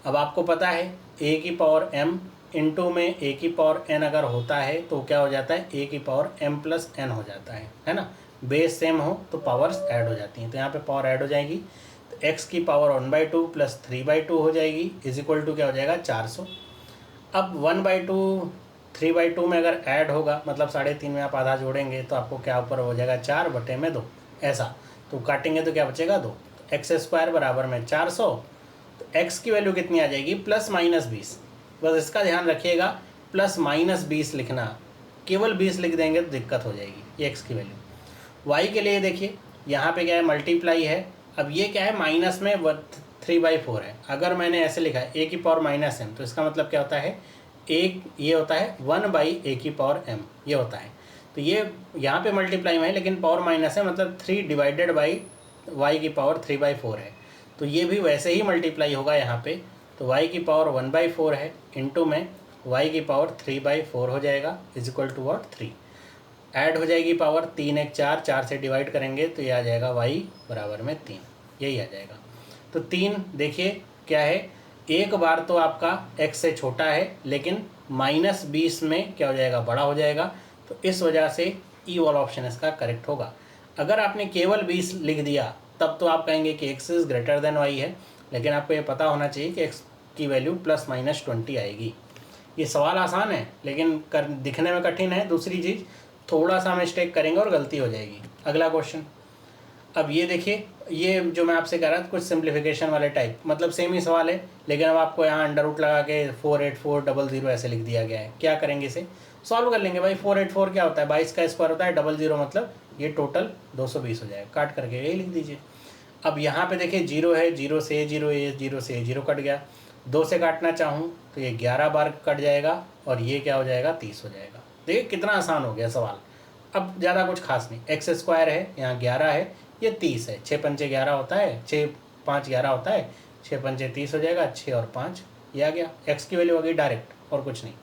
अब आपको पता है ए की पावर m इंटू में ए की पावर n अगर होता है तो क्या हो जाता है, ए की पावर m प्लस n हो जाता है ना। बेस सेम हो तो पावर्स ऐड हो जाती हैं, तो यहाँ पे पावर ऐड हो जाएगी। तो x की पावर 1/2 प्लस 3/2 हो जाएगी, इज इक्वल टू क्या हो जाएगा 400। अब 1/2 3/2 में अगर ऐड होगा, मतलब 3.5 में आप आधा जोड़ेंगे तो आपको क्या ऊपर हो जाएगा 4/2 ऐसा। तो काटेंगे तो क्या बचेगा 2। तो एक्स स्क्वायर बराबर में 400। तो x की वैल्यू कितनी आ जाएगी, +-20। बस इसका ध्यान रखिएगा, +-20 लिखना। केवल 20 लिख देंगे तो दिक्कत हो जाएगी। ये x की वैल्यू। y के लिए देखिए, यहाँ पे क्या है, मल्टीप्लाई है। अब ये क्या है, माइनस में 3/4 है। अगर मैंने ऐसे लिखा है a की पावर -m, तो इसका मतलब क्या होता है, एक ये होता है 1/a की पावर m, ये होता है। तो ये यहाँ पे मल्टीप्लाई में है लेकिन पावर माइनस है, मतलब 3 डिवाइडेड बाई y की पावर 3/4 है। तो ये भी वैसे ही मल्टीप्लाई होगा यहाँ पे। तो y की पावर 1/4 है, इंटू में y की पावर 3/4 हो जाएगा, is equal to what 3। Add हो जाएगी पावर, 3 1 4, 4 से डिवाइड करेंगे तो ये आ जाएगा y बराबर में 3, यही आ जाएगा। तो 3 देखिए क्या है, एक बार तो आपका x से छोटा है, लेकिन -20 में क्या हो जाएगा, बड़ा हो जाएगा। तो इस वजह से ई वाला ऑप्शन इसका करेक्ट होगा। अगर आपने केवल 20 लिख दिया तब तो आप कहेंगे कि x is greater than y है, लेकिन आपको ये पता होना चाहिए कि x की वैल्यू +-20 आएगी। ये सवाल आसान है लेकिन दिखने में कठिन है। दूसरी चीज़, थोड़ा सा मिस्टेक करेंगे और गलती हो जाएगी। अगला क्वेश्चन, अब ये देखिए, ये जो मैं आपसे कह रहा था कुछ सिंप्लीफिकेशन वाले टाइप, मतलब सेम ही सवाल है, लेकिन अब आपको यहाँ अंडर रूट लगा के 48400 ऐसे लिख दिया गया है। क्या करेंगे, इसे सॉल्व कर लेंगे भाई। 484 क्या होता है, 22 का स्क्वायर होता है, 00 मतलब ये टोटल 220 हो जाएगा। काट करके यही लिख दीजिए। अब यहाँ पे देखिए 0 है, 0 से 0, ये 0 से 0 कट गया। 2 से काटना चाहूँ तो ये 11 बार कट जाएगा, और ये क्या हो जाएगा 30 हो जाएगा। देखिए कितना आसान हो गया सवाल। अब ज़्यादा कुछ खास नहीं, एक्स स्क्वायर है, यहाँ 11 है, ये 30 है। 6 पंचे 11 होता है, 6 5 11 होता है, 6 पंचे 30 हो जाएगा, 6 और 5 ये आ गया। एक्स की वैल्यू आ गई डायरेक्ट, और कुछ नहीं।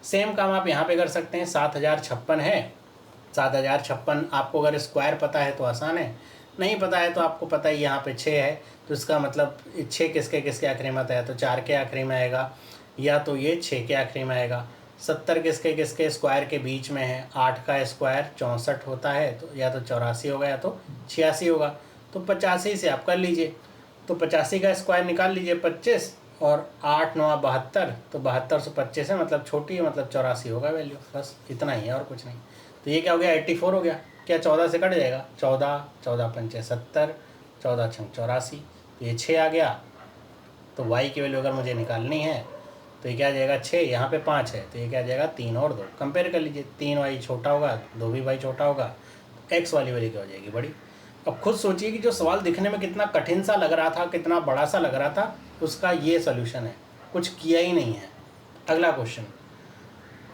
सेम काम आप यहाँ पे कर सकते हैं। 7056 है, 7056 आपको अगर स्क्वायर पता है तो आसान है, नहीं पता है तो आपको पता ही यहाँ पे 6 है, तो इसका मतलब 6 किसके किसके आखिरी में आता है, तो 4 के आखिरी में आएगा, या तो ये 6 के आखिरी में आएगा। 70 किसके किसके स्क्वायर के बीच में है, 8 का स्क्वायर 64 होता है, तो या तो 84 होगा या तो 86 होगा। तो 85 से आप कर लीजिए, तो 85 का स्क्वायर निकाल लीजिए 25, और 8 9 72, तो 72 से 25 है, मतलब छोटी है, मतलब 84 होगा वैल्यू। बस इतना ही है और कुछ नहीं। तो ये क्या हो गया, 84 हो गया। क्या 14 से कट जाएगा, 14 14 पंचे 70, 14 छंग 84, तो ये 6 आ गया। तो y की वैल्यू अगर मुझे निकालनी है तो ये क्या आ जाएगा 6, यहाँ पे 5 है, तो ये क्या आ जाएगा 3 और 2। कंपेयर कर लीजिए, 3y छोटा होगा, 2 भी y छोटा होगा, तो x वाली वैल्यू क्या हो जाएगी, बड़ी। अब खुद सोचिए कि जो सवाल दिखने में कितना कठिन सा लग रहा था, कितना बड़ा सा लग रहा था, उसका ये सोल्यूशन है, कुछ किया ही नहीं है। अगला क्वेश्चन,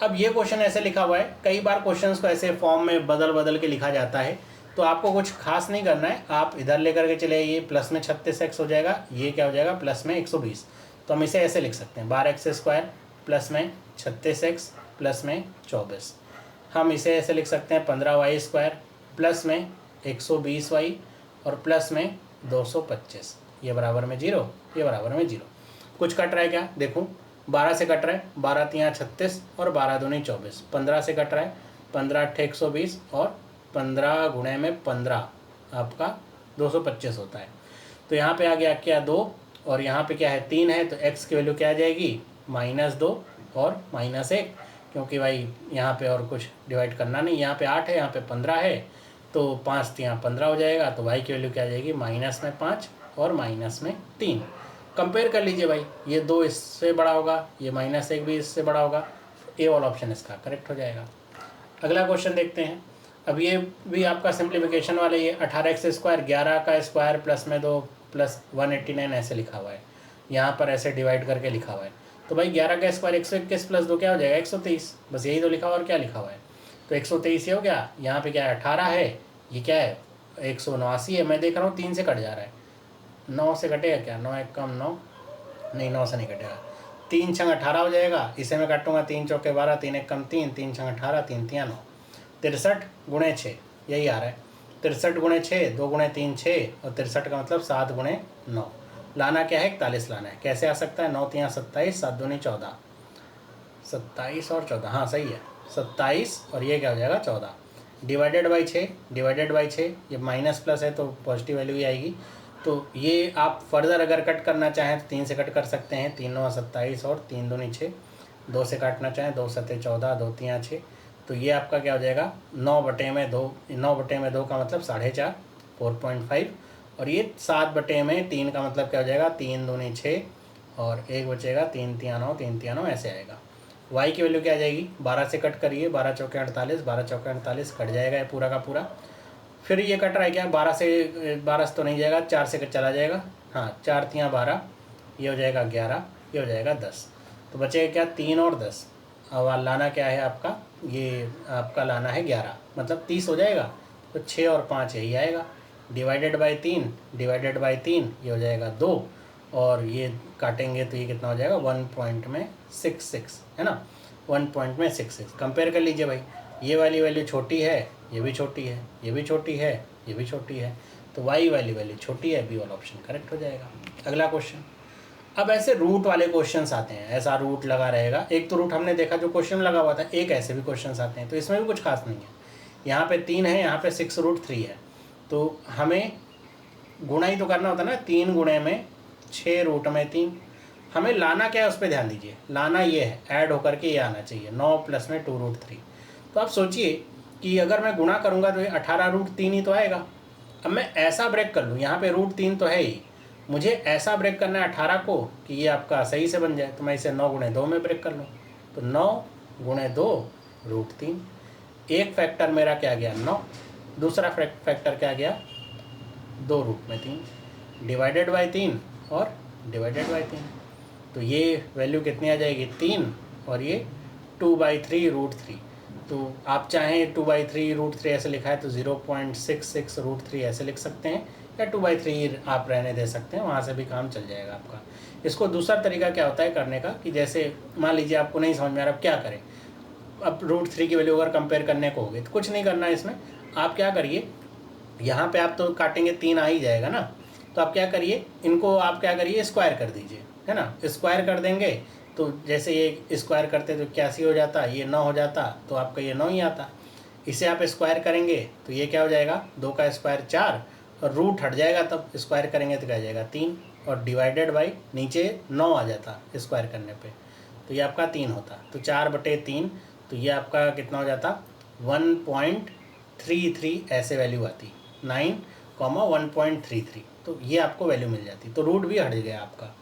अब ये क्वेश्चन ऐसे लिखा हुआ है, कई बार क्वेश्चंस को ऐसे फॉर्म में बदल बदल के लिखा जाता है, तो आपको कुछ खास नहीं करना है। आप इधर लेकर के चले, ये प्लस में 36x हो जाएगा, ये क्या हो जाएगा प्लस में 120। तो हम इसे ऐसे लिख सकते हैं, 12x² प्लस में 36x प्लस में 24। हम इसे ऐसे लिख सकते हैं 15y² प्लस में 120y और प्लस में 225, ये बराबर में 0, ये बराबर में 0। कुछ कट रहा है क्या, देखूँ, 12 से कट रहा है, 12 तियाँ 36 और 12 दूनी 24। 15 से कट रहा है, 15 8 120 और 15 गुणे में 15 आपका 225 होता है। तो यहाँ पे आ गया क्या 2, और यहाँ पे क्या है 3 है, तो x की वैल्यू क्या आ जाएगी -2 और -1, क्योंकि भाई यहाँ पे और कुछ डिवाइड करना नहीं। यहाँ पे 8 है, यहाँ पे 15 है, तो 5 तियाँ 15 हो जाएगा। तो y की वैल्यू क्या आ जाएगी -5 और -3। कंपेयर कर लीजिए भाई, ये 2 इससे बड़ा होगा, ये -1 भी इससे बड़ा होगा, ए वाला ऑप्शन इसका करेक्ट हो जाएगा। अगला क्वेश्चन देखते हैं। अब ये भी आपका सिंप्लीफिकेशन वाला, ये 18x² 11 का स्क्वायर प्लस में 2 प्लस 189 ऐसे लिखा हुआ है, यहाँ पर ऐसे डिवाइड करके लिखा हुआ है। तो भाई 11 का स्क्वायर 121 प्लस 2 क्या हो जाएगा 123, बस यही तो लिखा हुआ और क्या लिखा हुआ है। तो 123 ये हो गया, यहाँ पे क्या है 18 है, ये क्या है 179 है, मैं देख रहा हूँ 3 से कट जा रहा है, 9 से कटेगा क्या, 9 एक कम 9, नहीं 9 से नहीं कटेगा। 3 छंग 18 हो जाएगा, इसे मैं काटूंगा 3 चौके 12, 3 एक कम 3, 3 छंग 18, 3 तियाँ 9, 63 गुणे 6 यही आ रहा है। 63 गुणे 6, 2 गुणे 3 6, और 63 का मतलब 7 गुणे 9। लाना क्या है, 41 लाना है। कैसे आ सकता है, 9 तियाँ 27, 7 दूनी 14, 27 और 14, हाँ सही है 27, और ये क्या हो जाएगा 14 डिवाइडेड बाई 6, डिवाइडेड बाई 6, ये माइनस प्लस है तो पॉजिटिव वैल्यू ही आएगी। तो ये आप फर्दर अगर कट करना चाहें तो 3 से कट कर सकते हैं, 3 9 27 और 3 दूनी 6, 2 से काटना चाहें 2 7 14, 2 तियाँ 6, तो ये आपका क्या हो जाएगा 9 बटे में 2, 9 बटे में 2 का मतलब 4.5, 4.5, और ये 7 बटे में 3 का मतलब क्या हो जाएगा 3 दूनी 6, और एक बचेगा 3 तियाँ 9, 3 तियाँ 9 ऐसे आएगा। y की वैल्यू क्या आ जाएगी, 12 से कट करिए, 12 चौके 48, 12 चौके 48 कट जाएगा ये पूरा का पूरा। फिर ये कट रहा है क्या, 12 से तो नहीं जाएगा, 4 से कट चला जाएगा, हाँ 4 तियाँ 12, ये हो जाएगा 11, ये हो जाएगा 10, तो बचेगा क्या 3 और 10। अब लाना क्या है आपका, ये आपका लाना है 11, मतलब 30 हो जाएगा, तो 6 और 5 यही आएगा, डिवाइडेड बाई 3, डिवाइडेड बाई 3, ये हो जाएगा 2, और ये काटेंगे तो ये कितना हो जाएगा 1.66 है ना, 1.66। कंपेयर कर लीजिए भाई, ये वाली वैल्यू छोटी है, ये भी छोटी है, ये भी छोटी है, ये भी छोटी है, तो वाई वाली वैल्यू छोटी है, बी वाला ऑप्शन करेक्ट हो जाएगा। अगला क्वेश्चन, अब ऐसे रूट वाले क्वेश्चंस आते हैं, ऐसा रूट लगा रहेगा, एक तो रूट हमने देखा जो क्वेश्चन लगा हुआ था, एक ऐसे भी क्वेश्चंस आते हैं, तो इसमें भी कुछ खास नहीं है। यहाँ पे 3 है, यहाँ पे 6√3 है, तो हमें गुणा ही तो करना होता है ना, 3 गुणे में 6 रूट में 3, हमें लाना क्या है उस पर ध्यान दीजिए, लाना ये है ऐड होकर के ये आना चाहिए 9 प्लस में 2√3। तो आप सोचिए कि अगर मैं गुणा करूँगा तो ये 18√3 ही तो आएगा। अब मैं ऐसा ब्रेक कर लूँ, यहाँ पे √3 तो है ही, मुझे ऐसा ब्रेक करना है 18 को कि ये आपका सही से बन जाए, तो मैं इसे 9 गुणे 2 में ब्रेक कर लूँ, तो 9 गुणे 2 √3। एक फैक्टर मेरा क्या गया 9, दूसरा फैक्टर क्या गया 2√3 डिवाइडेड बाई 3 और डिवाइडेड बाई 3, तो ये वैल्यू कितनी आ जाएगी 3, और ये 2/3√3। तो आप चाहें 2/3√3 ऐसे लिखा है तो 0.66√3 ऐसे लिख सकते हैं, या 2/3 आप रहने दे सकते हैं, वहाँ से भी काम चल जाएगा आपका। इसको दूसरा तरीका क्या होता है करने का, कि जैसे मान लीजिए आपको नहीं समझ में आ रहा, अब क्या करें, अब √3 की वैल्यू अगर कंपेयर करने को होगी तो कुछ नहीं करना है इसमें, आप क्या करिए, यहाँ पे आप तो काटेंगे 3 आ ही जाएगा ना, तो आप क्या करिए, इनको आप क्या करिए स्क्वायर कर दीजिए, है ना, स्क्वायर कर देंगे तो जैसे ये स्क्वायर करते तो 81 हो जाता, ये 9 हो जाता, तो आपका ये 9 ही आता। इसे आप स्क्वायर करेंगे तो ये क्या हो जाएगा 2 का स्क्वायर 4, और रूट हट जाएगा, तब स्क्वायर करेंगे तो क्या आ जाएगा 3, और डिवाइडेड बाई नीचे 9 आ जाता स्क्वायर करने पे, तो ये आपका 3 होता, तो 4/3, तो ये आपका कितना हो जाता 1.33 ऐसे वैल्यू आती, 9,1.33, तो ये आपको वैल्यू मिल जाती, तो रूट भी हट गया आपका।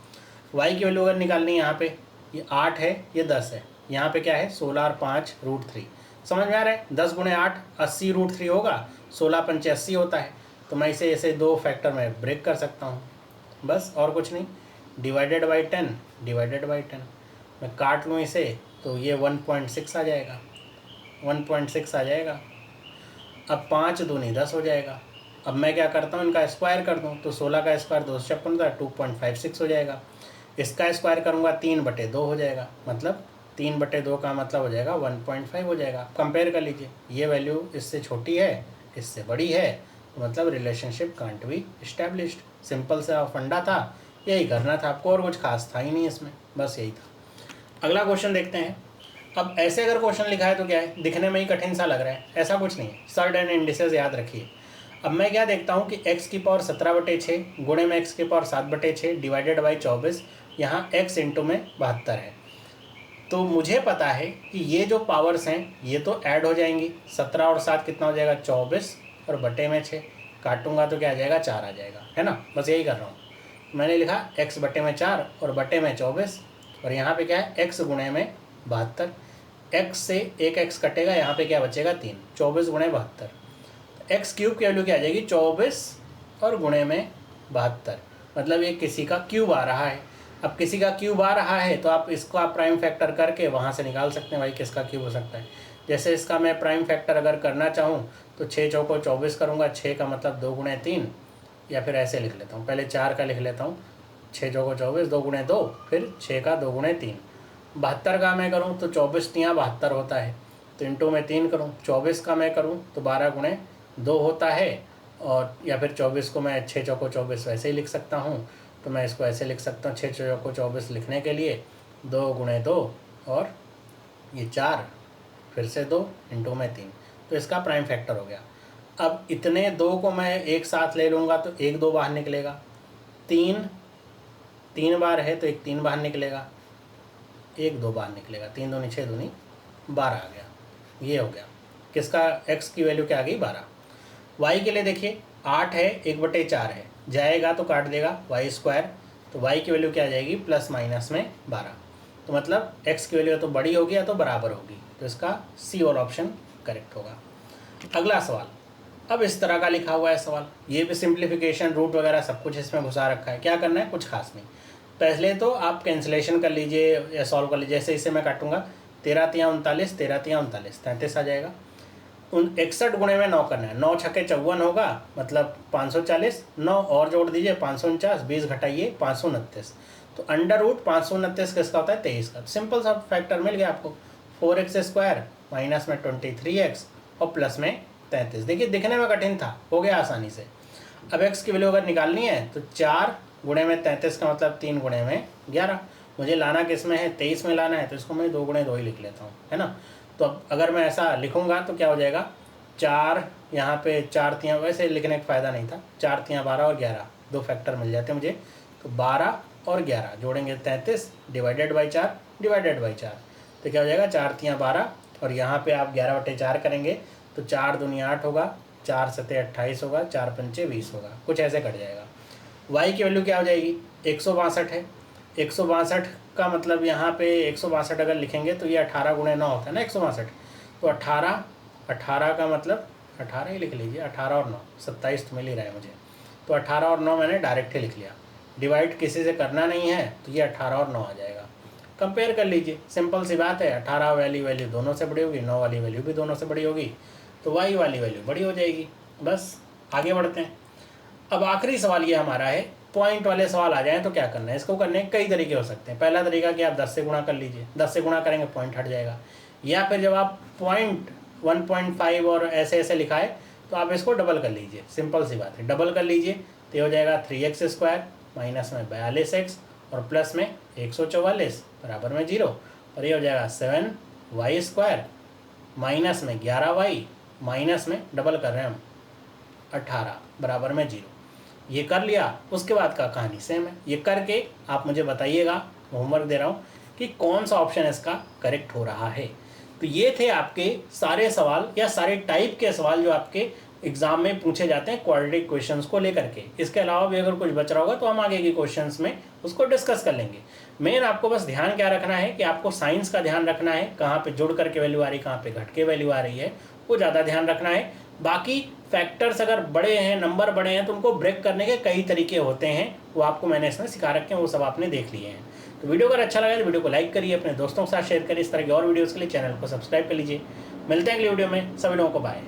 y की वैल्यू अगर निकालनी है, यहाँ पे ये 8 है, ये 10 है, यहाँ पे क्या है 16 और 5 √3, समझ में आ रहा है, 10 गुणे 8 80 √3 होगा, 16 पंचे 80 होता है, तो मैं इसे ऐसे 2 फैक्टर में ब्रेक कर सकता हूँ, बस और कुछ नहीं। डिवाइडेड बाई 10, डिवाइडेड बाई 10, मैं काट लूँ इसे तो ये 1.6 आ जाएगा, 1.6 आ जाएगा। अब 5 दूनी 10 हो जाएगा, अब मैं क्या करता हूँ इनका स्क्वायर कर दूँ, तो 16 का स्क्वायर 256 होता है, 2.56 हो जाएगा। इसका स्क्वायर करूँगा 3/2 हो जाएगा, मतलब 3/2 का मतलब हो जाएगा 1.5 हो जाएगा। कंपेयर कर लीजिए, ये वैल्यू इससे छोटी है, इससे बड़ी है, तो मतलब relationship can't be established. Simple सा फंडा था, यही करना था आपको, और कुछ खास था ही नहीं इसमें, बस यही था। अगला क्वेश्चन देखते हैं। अब ऐसे अगर क्वेश्चन लिखा है तो क्या है, दिखने में ही कठिन सा लग रहा है, ऐसा कुछ नहीं है, सर्ड एंड इंडिसेस याद रखिए। अब मैं क्या देखता हूँ कि x की पावर 17/6 गुणे में x की पावर 7/6 डिवाइडेड बाई 24, यहाँ x इंटू में 72 है, तो मुझे पता है कि ये जो पावर्स हैं ये तो ऐड हो जाएंगी, 17 और 7 कितना हो जाएगा 24, और बटे में 6 काटूंगा तो क्या आ जाएगा 4 आ जाएगा, है ना, बस यही कर रहा हूँ। मैंने लिखा x बटे में 4 और बटे में 24, और यहाँ पे क्या है x गुणे में 72, x से एक x कटेगा, यहाँ पे क्या बचेगा 3, 24 गुणे 72, एक्स क्यूब की वैल्यू क्या आ जाएगी 24 और गुणे में 72, मतलब ये किसी का क्यूब आ रहा है। अब किसी का क्यूब आ रहा है तो आप इसको आप प्राइम फैक्टर करके वहाँ से निकाल सकते हैं भाई किसका क्यूब हो सकता है। जैसे इसका मैं प्राइम फैक्टर अगर करना चाहूँ तो 6 चौको 24 करूँगा, 6 का मतलब 2 गुणे 3, या फिर ऐसे लिख लेता हूँ, पहले 4 का लिख लेता हूँ, 6 चौको 24, 2 गुणे 2, फिर 6 का 2 गुणे 3। 72 का मैं करूँ तो 24 तियाँ 72 होता है, तो इंटू में 3 करूँ। 24 का मैं करूँ तो 12 गुणे 2 होता है, और या फिर 24 को मैं 6 चौको 24 वैसे ही लिख सकता हूँ, तो मैं इसको ऐसे लिख सकता हूँ, 6 चौको 24 लिखने के लिए 2 गुणे 2 और ये 4, फिर से 2 इंटू में 3, तो इसका प्राइम फैक्टर हो गया। अब इतने 2 को मैं एक साथ ले लूँगा तो 1 2 बाहर निकलेगा, 3 बार है तो 1 3 बाहर निकलेगा, 1 2 बाहर निकलेगा, 3 दूनी 6 दूनी 12 आ गया। ये हो गया किसका, x की वैल्यू क्या आ गई 12। y के लिए देखिए 8 है, 1/4 है, जाएगा तो काट देगा y², तो y की वैल्यू क्या आ जाएगी प्लस माइनस में 12, तो मतलब x की वैल्यू तो बड़ी होगी या तो बराबर होगी, तो इसका सी वाला ऑप्शन करेक्ट होगा। अगला सवाल, अब इस तरह का लिखा हुआ है सवाल, ये भी सिंप्लीफिकेशन रूट वगैरह सब कुछ इसमें घुसा रखा है। क्या करना है, कुछ खास नहीं, पहले तो आप कैंसिलेशन कर लीजिए या सॉल्व कर लीजिए। जैसे इसे मैं काटूंगा, 13 तियाँ 39, 13 तियाँ 39, 33 आ जाएगा। 61 गुणे में 9 करना है, 9 छक्के 54 होगा, मतलब 540, 9 और जोड़ दीजिए 549, 20 घटाइए 529, तो अंडर रूट 529 किसका होता है 23 का। सिंपल सा फैक्टर मिल गया आपको, 4x² माइनस में 23x और प्लस में 33। देखिए दिखने में कठिन था, हो गया आसानी से। अब x की वैल्यू अगर निकालनी है तो 4 गुणे में 33 का मतलब 3 गुणे में 11, मुझे लाना किस में है 23 में लाना है, तो इसको मैं 2 गुणे 2 ही लिख लेता हूँ, है ना। तो अब अगर मैं ऐसा लिखूँगा तो क्या हो जाएगा, 4 यहाँ पे 4 तियाँ, वैसे लिखने का फ़ायदा नहीं था, 4 तियाँ 12 और 11, 2 फैक्टर मिल जाते हैं मुझे, तो 12 और 11 जोड़ेंगे 33 डिवाइडेड बाई 4 डिवाइडेड बाई 4, तो क्या हो जाएगा 4 तियाँ 12, और यहाँ पे आप 11/4 करेंगे तो 4 दूनी 8 होगा, 4 सते 28 होगा, 4 पंचे 20 होगा, कुछ ऐसे कट जाएगा। y की वैल्यू क्या हो जाएगी 162 है, 162 का मतलब यहाँ पे 162 अगर लिखेंगे तो ये 18 गुणे 9 होता है ना 162, तो 18 का मतलब 18 ही लिख लीजिए, 18 और 9 27 तो मिल ही रहा है मुझे, तो 18 और 9 मैंने डायरेक्ट ही लिख लिया, डिवाइड किसी से करना नहीं है, तो ये 18 और 9 आ जाएगा। कंपेयर कर लीजिए, सिंपल सी बात है, 18 वाली वैल्यू दोनों से बड़ी होगी, 9 वाली वैल्यू भी दोनों से बड़ी होगी, तो y वाली वैल्यू बड़ी हो जाएगी। बस आगे बढ़ते हैं। अब आखिरी सवाल ये हमारा है, पॉइंट वाले सवाल आ जाएं तो क्या करना है। इसको करने के कई तरीके हो सकते हैं। पहला तरीका कि आप 10 से गुणा कर लीजिए, 10 से गुणा करेंगे पॉइंट हट जाएगा, या फिर जब आप पॉइंट 1.5 और ऐसे ऐसे लिखाए तो आप इसको डबल कर लीजिए, सिंपल सी बात है, डबल कर लीजिए तो ये हो जाएगा 3x² माइनस में 42x और प्लस में 144 बराबर में 0, और ये हो जाएगा 7y² माइनस में 11y माइनस में डबल कर रहे हैं हम 18 बराबर में 0। ये कर लिया, उसके बाद का कहानी सेम है। ये करके आप मुझे बताइएगा, होमवर्क दे रहा हूँ, कि कौन सा ऑप्शन इसका करेक्ट हो रहा है। तो ये थे आपके सारे सवाल या सारे टाइप के सवाल जो आपके एग्जाम में पूछे जाते हैं क्वाड्रेटिक क्वेश्चंस को लेकर के। इसके अलावा भी अगर कुछ बच रहा होगा तो हम आगे के क्वेश्चंस में उसको डिस्कस कर लेंगे। मेन आपको बस ध्यान क्या रखना है कि आपको साइंस का ध्यान रखना है, कहाँ पे जुड़ करके वैल्यू आ रही, कहाँ पे घट के वैल्यू आ रही है, वो ज़्यादा ध्यान रखना है। बाकी फैक्टर्स अगर बड़े हैं, नंबर बड़े हैं, तो उनको ब्रेक करने के कई तरीके होते हैं, वो आपको मैंने इसमें सिखा रखे हैं, वो सब आपने देख लिए हैं। तो वीडियो अगर अच्छा लगा तो वीडियो को लाइक करिए, अपने दोस्तों के साथ शेयर करिए। इस तरह की और वीडियोज़ के लिए चैनल को सब्सक्राइब कर लीजिए। मिलते हैं अगली वीडियो में, सभी लोगों को बाय।